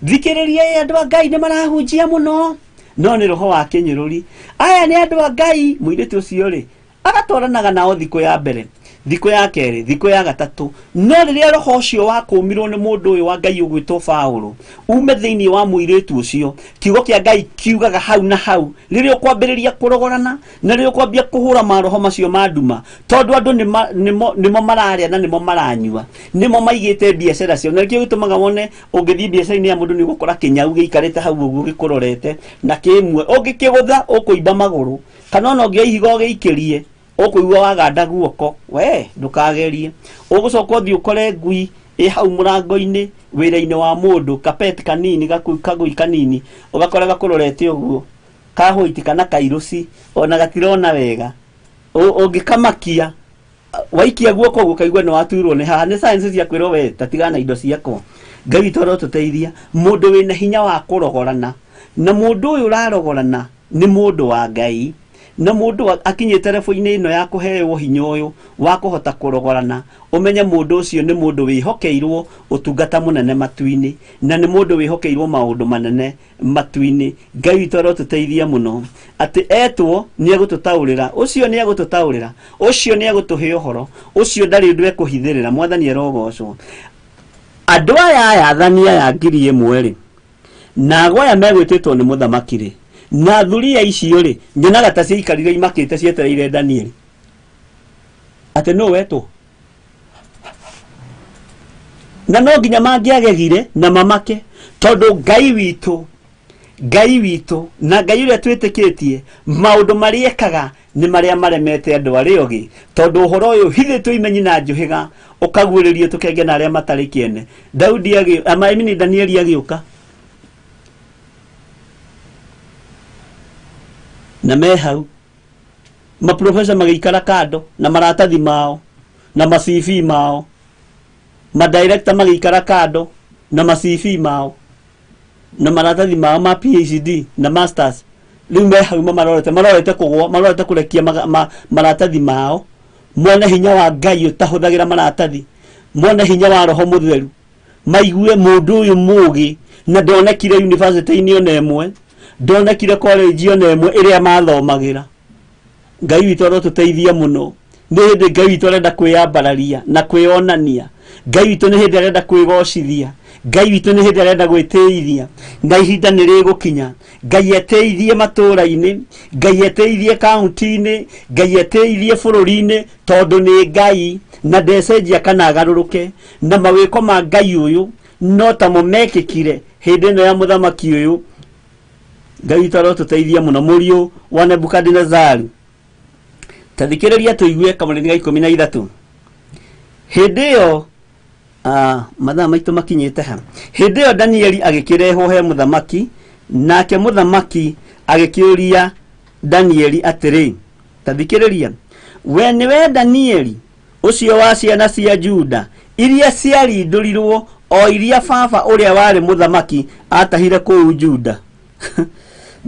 thikiriria andu a Ngai ni marahunjia muno no ni roho wa kinyururi. Aya ni andu a Ngai muiritu ucio ri agatwaranaga nao thiku ya mbere thiku ya keri thiku ya gatatu no riria roho ucio wakumirwo ni mundu uyu wa Ngai ugwitwo Paulo ume thiini wa muiritu ucio kiugo kia Ngai kiugaga hau na hau riria ukwambiriria kurogorana na riria ukwambia kuhura maroho macio maduma tondu andu nimo mararia na nimo maranyua nimo maigite biacara cio na kio gitumaga wone ungithii biacara-ini ya mundu ni gukora kinyau giikarite hau uguo gikurorete na kimwe ungikigutha ukuimba maguru kana no ngiihiga giikirie ukuigwa waganda guoko we ndukagerie ugucoka uthi ukore ngui hau murango-ini wira-ini wa mundu kapeti kanini gakui kanini ugakora gakurorete uguo kahoiti kana kairusi ona gatirona wega ungikamakia waikia guoko gukaigwa ni waturwo ni haha ni science cia kwirwo we tatigana indo ciakwa. Ngai toro tuteithia mundu wina hinya wa kurogorana na mundu uyu urarogorana ni mundu wa Ngai na mundu akinyite refu-ini ino ya kuheyo hinya uyu wa kuhota kurogorana umenye mundu ucio ni mundu wihokeirwo utungata munene matu-ini na ni mundu wihokeirwo maundu manene matu-ini. Ngai toro tuteithia muno ati etwo ni egututaurira ucio ni egututaurira ucio ni egutuhe uhoro ucio ndari ndu ekuhithirira mwathani erogocwo. Andu aya athania ya ngiri imwe ri na goya megwititwo ni muthamaki ri na thuria icio ri nyonaga ta ciikarire imakite cietereire Danieli ati no wetwo na no nginya mangiagegire na mamake tondu Ngai witu na Ngai uria twitikitie maundu mariekaga ni maria maremete andu aria ogi tondu uhoro uyu hithitwo imenyi na njuhiga ukagwiririo tukenge na aria matari kiene. Daudi amaimini Danieli agiuka na me hau maprofesa magikara kando na maratathi mao na ma-CV mao madirector magikara kando na ma-CV mao na maratathi mao ma PhD na masters riu me hau marorete kugwa marorete kurekia maratathi mao mone hinya wa Ngai utahuthagira maratathi mone hinya wa roho mutheru maigue mundu uyu mugi na ndonekire university-ini ona emwe ndonekire college ona emwe iria mathomagira. Ngai witu arotuteithia muno ni hindi Ngai witu arenda kwiyambararia na kwionania. Ngai witu ni hindi arenda kwigocithia. Ngai witu ni hindi arenda gwitiithia na ihinda ni rigukinya Ngai eteithie matura-ini Ngai eteithie kaunti-ini Ngai eteithie bururi-ini tondu ni Ngai na ndecenjia kana agaruruke na mawiko ma Ngai uyu no ta mumekikire hindi ino ya muthamaki uyu. Ngai taro tuteithia muno murio wa Nebukadnezar tathikiriria tuigue kamuri ga 13 hindi yo mathaa maitu makinyite ha hindi yo Danieli agikirehwo he muthamaki nake muthamaki agikiuria Danieli atiri, tathikiriria, we niwe Danieli ucio wa ciana cia Juda iria ciarindurirwo o iria baba uria wari muthamaki atahire kuu Juda.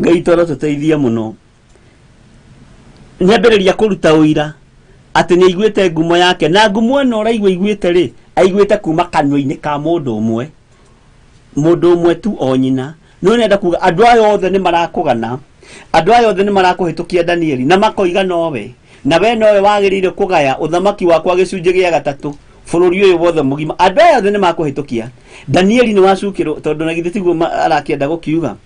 Ngai toro tuteithia muno. Nyambiriria kuruta uira ati ni aiguite ngumo yake, na ngumo eno raigwa iguite ri aiguite kuma kanwa-ini ka mundu umwe tu o nyina. No nenda kuga andu ayo othe ni marakugana, andu ayo othe ni marakuhitukia Danieli na makoiga nowe, na we nowe wagirire kugaya uthamaki wakwa gicunje gia gatatu bururi uyu wothe mugima. Andu ayo othe ni makuhitukia Danieli ni wacukirwo tondu na githitiguo arakienda gukiuga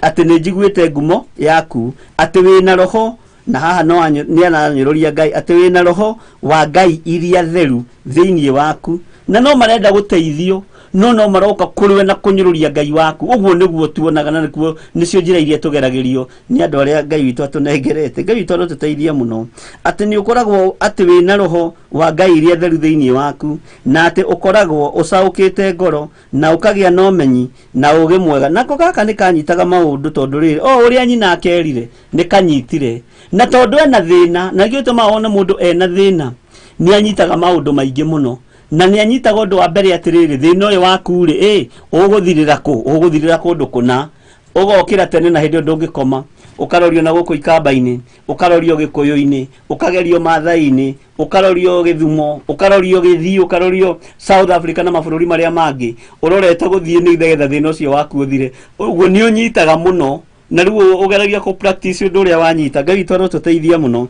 ati ni njiguite ngumo yaku ati wina roho, na haha no ni ananyururia Ngai ati wina roho wa Ngai iria theru thiini waku, na no marenda guteithio, no maroka kuriwe na kunyururia Ngai waku. Uguo niguo tuonaga na nikuo nicio njira iria tugeragirio ni andu aria Ngai witu atunengerete. Ngai witu arututeithia muno ati ni ukoragwo ati wina roho wa Ngai iria theru thiini waku, na ati ukoragwo ucaukite ngoro na ukagia na umenyi na ugi mwega. Nako gaka ni kanyitaga maundu tondu riri uria nyina akerire ni kanyitire, na tondu ena thina, na gituma maona mundu ena thina ni anyitaga maundu maingi muno, na ni anyitaga undu wa mbere atiriri thina uyu waku ri uguthirira kundu kuna ugokira tene na hindi ndungikoma ukarorio na guku ikamba-ini, ukarorio gikuyu-ini, ukagerio mathai-ini, ukarorio Githumo, ukarorio Githii, ukarorio South Africa na mabururi maria mangi, urorete guthii ni getha thina ucio waku uthire. Uguo ni unyitaga muno na riu ugeragia ku practice undu uria wanyita. Ngai witu arotuteithia muno.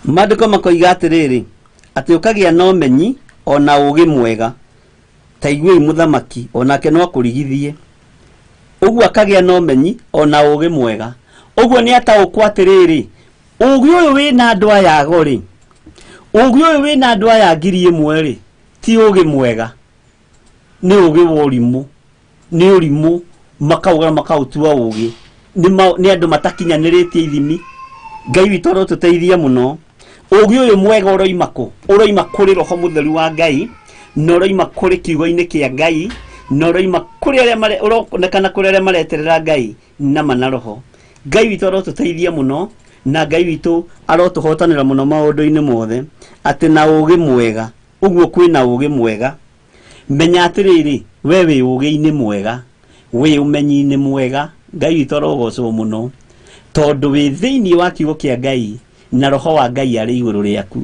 Maandiko makoiga atiriri ati ukagia na umenyi ona ugi mwega ta igwe muthamaki onake no akurigithie. Uguo akagia na umenyi ona ugi mwega. Uguo ni ataukwa atiriri ugi uyu wina andu aya gori, ugi uyu wina andu aya ngiri imwe ri ti ugi mwega, ni ugi worimu, ni urimu makauga makautua ugi ni andu matakinyaniritie ithimi. Ngai witu arotuteithia muno. Ugi uyu mwega uroima ku? Uroima kuri roho mutheru wa Ngai, no uroima kuri kiugo-ini kia Ngai, no uroima kuri aria uronekana kuri aria mareterera Ngai na mana roho. Ngai witu arotuteithia muno, na Ngai witu arotuhotanira muno maundu-ini mothe ati na ugi mwega. Uguo kwina ugi mwega. Menya atiriri we wi ugi-ini mwega, wi umenyi-ini mwega. Ngai witu arogocwo muno tondu wi thiini wa kiugo kia Ngai, na roho wa Ngai ari iguru riaku,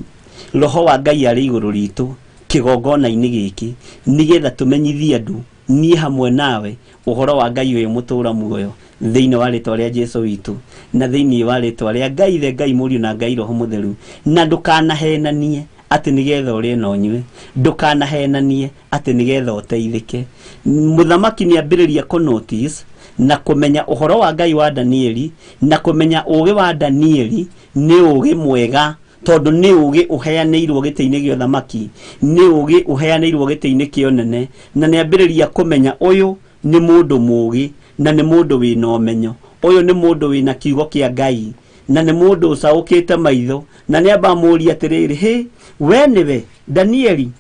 roho wa Ngai ari iguru ritu kigongona-ini giki nigetha tumenyithie andu nie hamwe nawe uhoro wa Ngai uyu mutura muoyo thiini wa ritwa ria Jesu witu, na thiini wa ritwa ria Ngai the Ngai Muriu na Ngai Roho Mutheru. Na ndukanahenanie ati nigetha urie no nyue, ndukanahenanie ati nigetha uteithike. Muthamaki ni ambiriria ku notice na kumenya uhoro wa Ngai wa Danieli, na kumenya ugi wa Danieli ni ugi mwega tondu ni ugi uheanirwo giti-ini gia uthamaki, ni ugi uheanirwo giti-ini kia unene, na ni ambiriria kumenya uyu ni mundu mugi na ni mundu wina umenyo, uyu ni mundu wina kiugo kia Ngai, na ni mundu ucaukite maitho. Na ni amba muria atiriri, he we niwe Danieli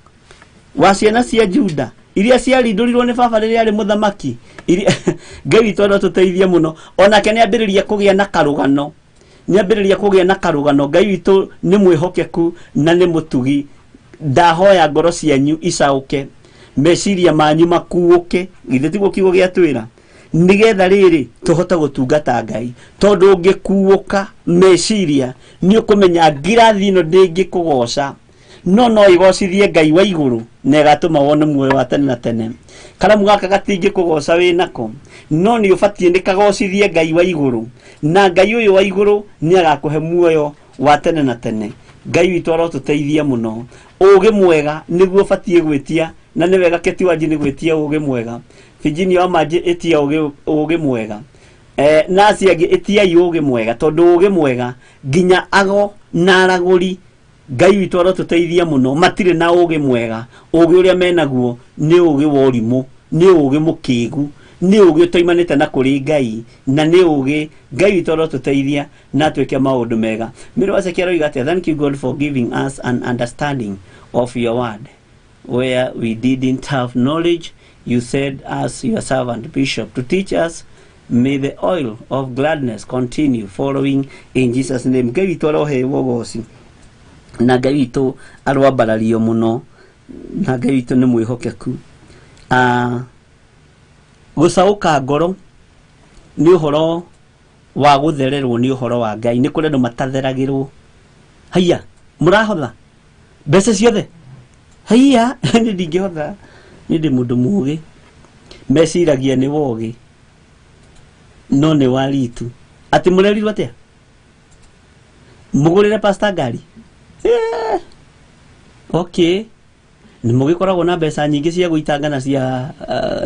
wa ciana cia Juda iria ciarindurirwo ni baba riria ari muthamaki? Ngai witu arotuteithia muno. Onake ni ambiriria kugia na karugano, ni ambiriria kugia na karugano. Ngai witu ni mwihokeku na ni mutugi. Ndahoya ngoro cianyu icauke, meciria manyu makuuke, githĩ tiguo kiugo gia twira, nigetha riri tuhota gutungata Ngai. Tondu ungikuuka meciria ni ukumenya ngirathi ino ndingikugoca, no igocithie Ngai wa iguru na igatuma wone muoyo wa tene na tene. Karamu gaka gatingikugoca winako, no ni ubatie ndikagocithie Ngai wa iguru, na Ngai uyu wa iguru ni agakuhe muoyo wa tene na tene. Ngai witu arotuteithia muno. Ugi mwega niguo ubatie gwitia, na ni wega Keti Wanji ni gwitia ugi mwega, Virginia Wamanji itia ugi mwega, nasi angi itia ugi mwega, tondu ugi mwega nginya ago na araguri Ngai witu arotuteithia muno matire na ugi mwega. Ugi uria menaguo ni ugi worimu, ni ugi mukigu, ni ugi utaimanite na kuri Ngai, na ni ugi Ngai witu arotuteithia na twike maundu mega. Miro wasekia roiga atia, thank you God for giving us an understanding of your word where we didn't have knowledge you said as your servant Bishop to teach us. May the oil of gladness continue following in Jesus name. Ngai witũ arohe wogoci na Ngai witũ arwambarario muno na Ngai witũ nĩ mwĩhokeku. Gũcaũka ngoro nĩ ũhoro wa gũthererwo nĩ ũhoro wa Ngai. Nĩ kũrĩ andũ matatheragĩrwo. Haiya mũrahotha mbeca ciothe. Haiya nĩ ndingĩhotha, nĩ ndĩ mũndũ mũũgĩ, meciragia nĩ wogĩ no nĩ waritu. Atĩ mũrerirwo atĩa? Mũgũrĩre pastor ngari? Okay, nĩ mũgĩkoragwo na mbeca nyingĩ cia gũitanga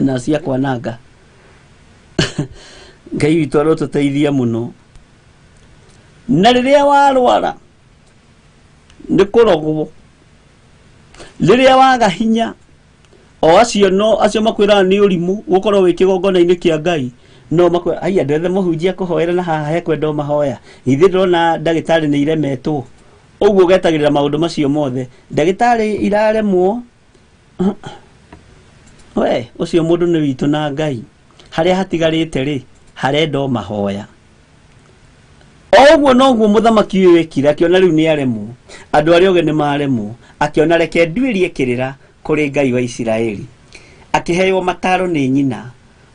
na cia kwananga. Ngai witũ arotũteithia mũno. Na rĩrĩa warwara nĩ kũrogwo, rĩrĩa waga hinya o acio makwĩraga nĩ ũrimũ gũkorwo wĩ kĩgongona-inĩ kĩa Ngai, no makwĩra haiya ndethe mũhunjia kũhoera na haha hekwenda o mahoya, ithe ndĩrona ndagĩtarĩ nĩ iremetwo, ũguo getagĩrĩra maũndũ macio mothe ndagĩtarĩ iraremwo. We ũcio mũndũ nĩ witũ na Ngai, harĩa hatigarĩte rĩ harenda o mahoya. Oguo noguo mũthamaki ũyũ wekire, akĩona rĩu nĩ aremwo, andũ arĩa oge nĩ maremwo, akĩona reke nduĩrie kĩrĩra kũrĩ Ngai wa Isiraeli, akĩheo mataro nĩ nyina.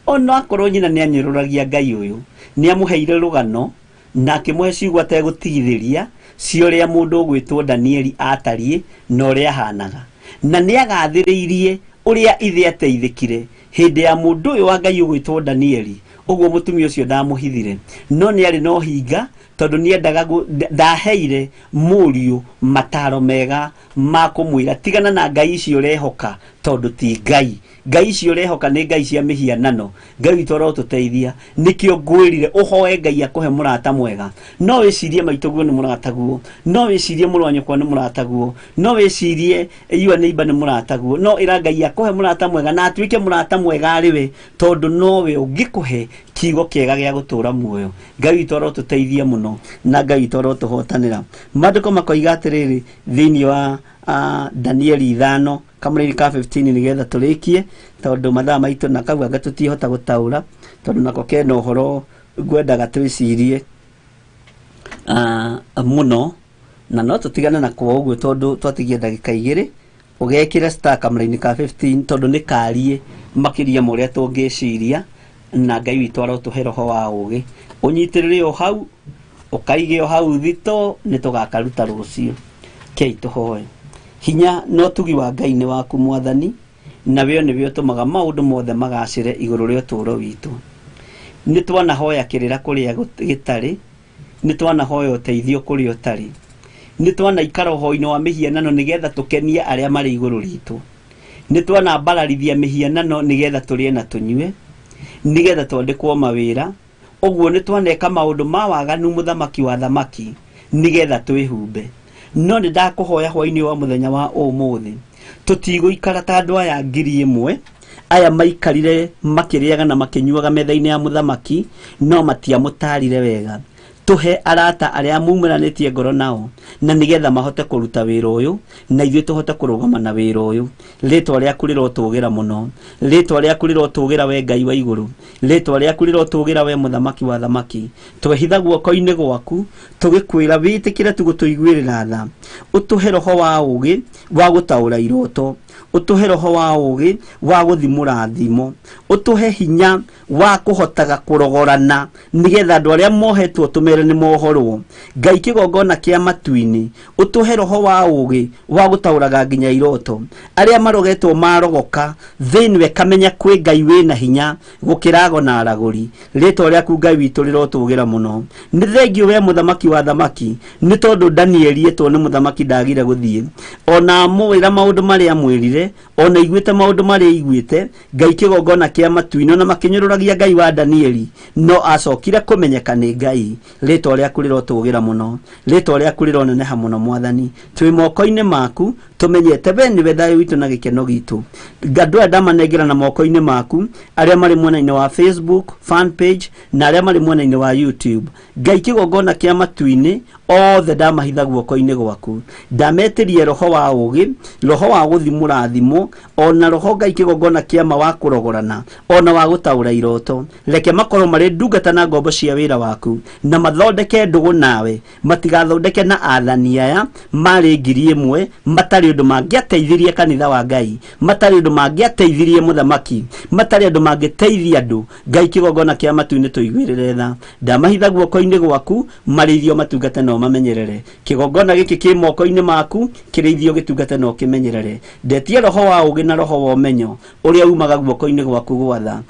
Ona akorwo nyina nĩ anyũrũragia Ngai ũyũ, nĩ amũheire rũgano na akĩmũhe ciugo ategũtigithĩria cia ũrĩa mũndũ ũgwĩtwo Danieli atariĩ na ũrĩa ahanaga, na nĩ agathĩrĩirie ũrĩa ithe ateithĩkire hĩndĩ ya mũndũ ũyũ wa Ngai ũgwĩtwo Danieli. Ũguo mũtumia ũcio ndamũhithire, no nĩ arĩ no hinga tondũ nĩ endaga ndaheire mũriũ mataro mega ma kũmwĩra tigana na ngai icio ũrehoka tondũ ti Ngai. Ngai icio ũrehoka nĩ ngai cia mĩhianano. Ngai witũ arotũteithia, nĩkĩo ngwĩrire ũhoe Ngai akũhe mũrata mwega. No wĩcirie maitũguo nĩ mũrataguo, no wĩcirie mũrũ wa nyũkwa nĩ mũrataguo, no wĩcirie your neighbor nĩ mũrataguo, no ĩra Ngai akũhe mũrata mwega na atuĩke mũrata mwega arĩ we, tondũ nowe ũngĩkũhe kiugo kĩega gĩa gũtũra muoyo. Ngai witũ arotũteithia mũno na Ngai witũ arotũhotanĩra. Maandĩko makoiga atĩrĩrĩ thĩinĩ wa Danieli 5 kamũrĩri ka 15 nĩgetha tũrĩkie tondũ mathaa maitũ na kau anga tũtihota gũtaũra tondũ nako kena ũhoro ngwendaga twĩcirie mũno, na no tũtigane na kwa ũguo tondũ twatigia ndagĩka 2 ũgekĩra star kamũrĩri ka 15 tondũ nĩ karie makĩria ma ũrĩa tũngĩciria, na Ngai witũ arotũhe roho wa ũgĩ, ũnyitĩrĩre o hau ũkaige o hau thito nĩ tũgakaruta rũciũ. Kei tũhoe. Hinya no tugi wa Ngai nĩ waku Mwathani, na wĩo nĩwe ũtũmaga maũndũ mothe magacĩre igũrũ rĩa ũtũũro witũ. Nĩ twanahoya kĩrĩra kũrĩa gĩtarĩ, nĩ twanahoya ũteithio kũrĩa ũtarĩ, nĩ twanaikara ũhoro-inĩ wa mĩhianano nĩgetha tũkenie arĩa marĩ igũrũ ritũ, nĩ twanambararithia mĩhianano nĩgetha tũrĩe na tũnyue, nĩgetha twandĩkwo mawĩra. Ũguo nĩ twaneka maũndũ ma waganu mũthamaki wa thamaki nĩgetha twĩhumbe. No nĩ ndakũhoya hwaĩ-inĩ wa mũthenya wa ũmũthĩ tũtigũikara ta andũ aya 1000 aya maikarire makĩrĩaga na makĩnyuaga metha-inĩ ya mũthamaki no matiamũtarire wega. Tũhe arata arĩa mumĩranĩtie ngoro nao na nĩgetha mahote kũruta wĩra ũyũ na ithuĩ tũhote kũrũgama na wĩra ũyũ. Rĩtwa rĩaku rĩrotũgĩra mũno, rĩtwa rĩaku rĩrotũgĩra we Ngai wa igũrũ, rĩtwa rĩaku rĩrotũgĩra we mũthamaki wa thamaki. Twehitha guoko-inĩ gwaku tũgĩkwĩra wĩtĩkĩre tũgũtũiguĩrĩra tha, ũtũhe roho wa ũgĩ wa gũtaũra iroto, ũtũhe roho wa ũgĩ wa gũthimũra thimo, ũtũhe hinya wa kũhotaga kũrogorana nĩgetha andũ arĩa mohetwo tũmere nĩ mohorwo. Ngai kĩgongona kĩa matu-inĩ ũtũhe roho wa ũgĩ wa gũtaũraga nginya iroto. Arĩa marogetwo marogoka thĩinĩ kamenya kwĩ Ngai wĩna hinya gũkĩra na aragũri. Rĩtwa rĩaku Ngai witũ rĩrotũgĩra mũno. Nĩ thengio we mũthamaki wa thamaki nĩ tondũ Danieli etwo nĩ mũthamaki ndagire gũthiĩ, ona mwĩra maũndũ marĩa mwĩrire, ona iguĩte maũndũ marĩa iguĩte. Ngai kĩgongona kĩa matu-inĩ ona makĩnyũrũragia Ngai wa Danieli no acokire kũmenyeka nĩ Ngai. Rĩtwa rĩaku rĩrotũgĩra mũno, rĩtwa rĩaku rĩroneneha mũno Mwathani. Twĩ moko-inĩ maku tũmenyete we nĩwe thayũ witũ na gĩkeno gitũ. Andũ aya ndamanengera na moko-inĩ maku, arĩa marĩ mwena-inĩ wa Facebook fan page na arĩa marĩ mwena-inĩ wa YouTube. Ngai kĩgongona kĩa matu-inĩ othe ndamahitha guoko-inĩ gwaku, ndametĩrie roho wa ũgĩ, roho wa gũthimũra kurathimo ona roho Ngai kigongona kiama wa kurogorana ona wa gutaura iroto reke makorwo mari ndungata na ngombo cia wira waku na mathondeke ndugu nawe matigathondeke na athani aya mari ngiri imwe matari undu mangiateithirie kanitha wa Ngai matari undu mangiateithirie muthamaki matari undu mangiteithia andu Ngai kigongona kia matu-ini tuiguirire tha ndamahitha guoko-ini gwaku marithio matungate no mamenyerere kigongona giki ki moko-ini maku kirithio gitungate no kimenyerere ndetie roho wa ugi na roho wa umenyo uria umaga guoko-ini gwaku gwatha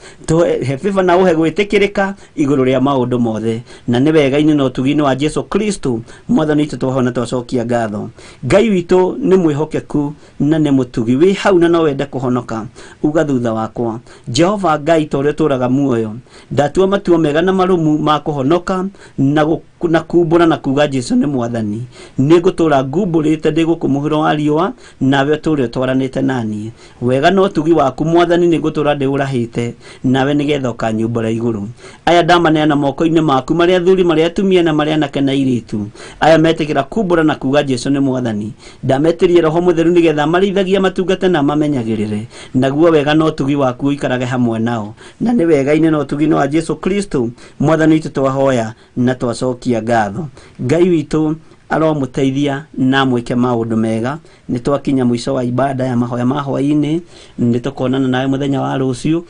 he fifa na uhe gwitikirika iguru ria maundu mothe na ni wega-ini no tugi-ini wa Jesu Kristo mwathani witu twahona twacokia ngatho Ngai witu ni mwihokeku na ni mutugi wi hau na no wende kuhonoka uga thutha wakwa Jehova Ngai tore turaga muoyo ndatua matuo mega na marumu ma kuhonoka na kumbura na kuga Jesu ni mwathani ni gutura ngumburite ndi gukumuhiro wa riwa nawe turi twaranite nani wega no tugi waku mwathani ni gutura ndi urahite nawe nigetha ukanyumbura iguru aya ndamaneana moko-ini maku maria thuri maria atumia na maria anake na iritu aya metikira kumbura na kuga Jesu ni mwathani ndametirie roho mutheru nigetha marithagia matungate na mamenyagirire naguo wega no tugi waku ikarage hamwe nao na ni wega-ini no tugi no wa Jesu Kristo mwathani witu twahoya na twacokia ngatho Ngai witu aromuteithia na mwike maundu mega ni twakinya mwico wa ibada ya mahoya ma hwaini ni tukonana nawe muthenya wa rucio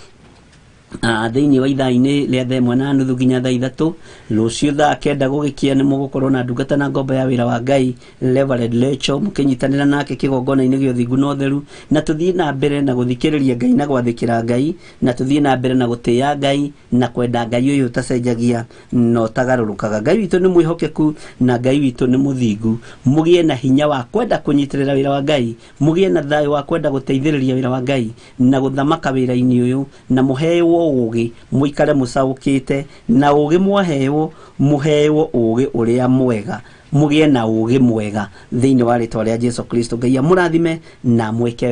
thiini wa ithaa-ini ria thaa 1:30 nginya thaa 3 rucio thaa 9 gugikia ni mugukorwo na ndungata na ngombo ya wira wa Ngai Reverend Lecho mukinyitanira nake kigongona-ini gio thingu no theru na tuthii na mbere na guthikiriria Ngai na gwathikira Ngai na tuthii na mbere na gutia Ngai na kwenda Ngai uyu tacenjagia no tagarurukaga Ngai witu ni mwihokeku na Ngai witu ni muthingu mugie na hinya wa kwenda kunyitirira wira wa Ngai mugie na thayo wa kwenda guteithiriria wira wa Ngai na guthamaka wira-ini uyu na muheo ugi muikare mucaukite na ugi mwaheo muheo ugi uria mwega mugie na ugi mwega thiini wa ritwa ria Jesu Kristo Ngai amurathime na mwike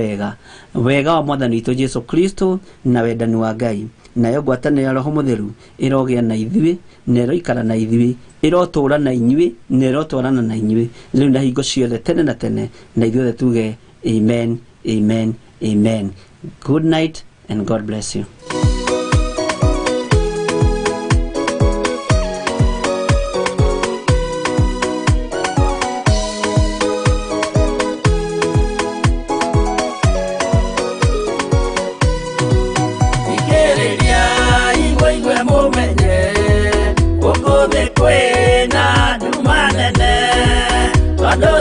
wega wa mwathani witu Jesu Kristo na wendani wa Ngai nayo ngwatanĩro ya roho mutheru irogia na ithuĩ na iroikara na ithuĩ irotura na inyuĩ na irotwarana na inyuĩ rĩu na hingo ciothe tene na tene na ithuothe tuge amen amen amen. Good night and God bless you.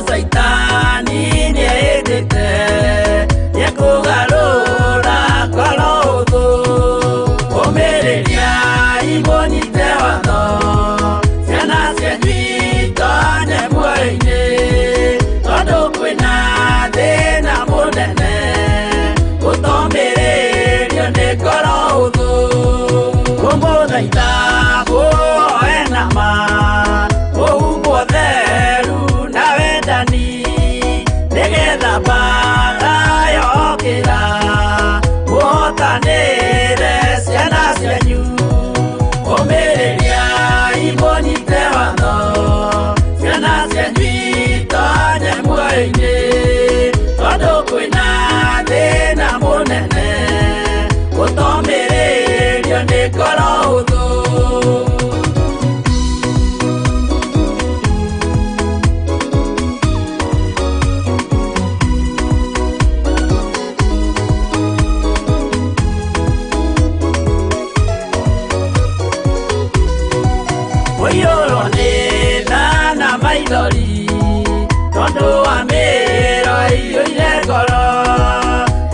Saitani ni edete ya kugarura kalodo omereria imoni tewano siana sianwita ne muaine todo kwena dena monene utomereria ne kalodo como daita bo enama o uboderu Negeda para yokira Wotanere siana sianyu Omereria imoni tewano Siana sianwita nemuaine Todo kwena dena monene Utomereria nekora udhu Tondo amero iyo ilegoro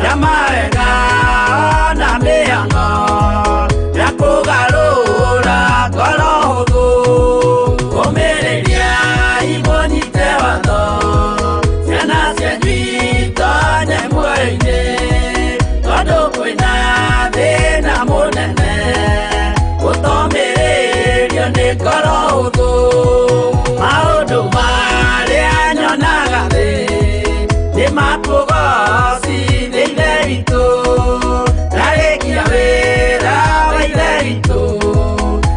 Yamaega na meango Yakugarura korohudu Omereria imoni tewado Siana sianwita nemuaine Tondo kwena dena monene Utomereria nekorohudu Maundu maria nyonaga thi makugoci thĩinĩ witũ ndarĩkia wĩra wa ithe witũ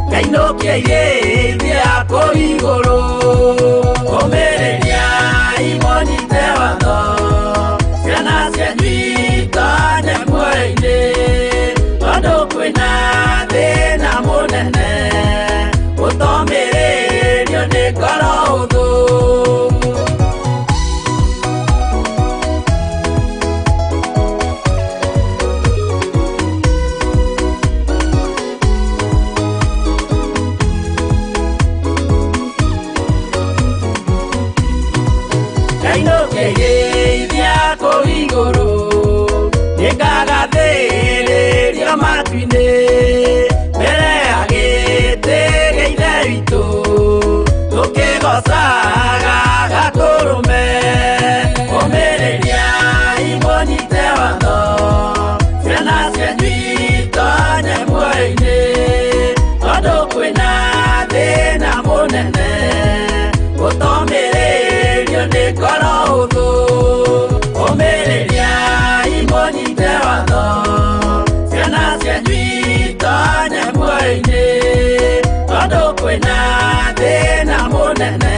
ngainũkia irĩithia kũu igũrũ ũmĩrĩria imũnyite watho ciana cianyu matuinĩ mbere ya gĩtĩ gĩa ithe witũ tũkĩgocaga Gakũrũme ũmĩrĩria imũnyite watho ciana cianyu itonye muoyo-inĩ tondũ kwĩna thĩna mũnene gũtomĩrĩrio nĩ ngoro hũthũ ũmĩrĩria imũnyite watho ciana cianyu itonye muoyo-inĩ tondũ kwĩna thĩna mũnene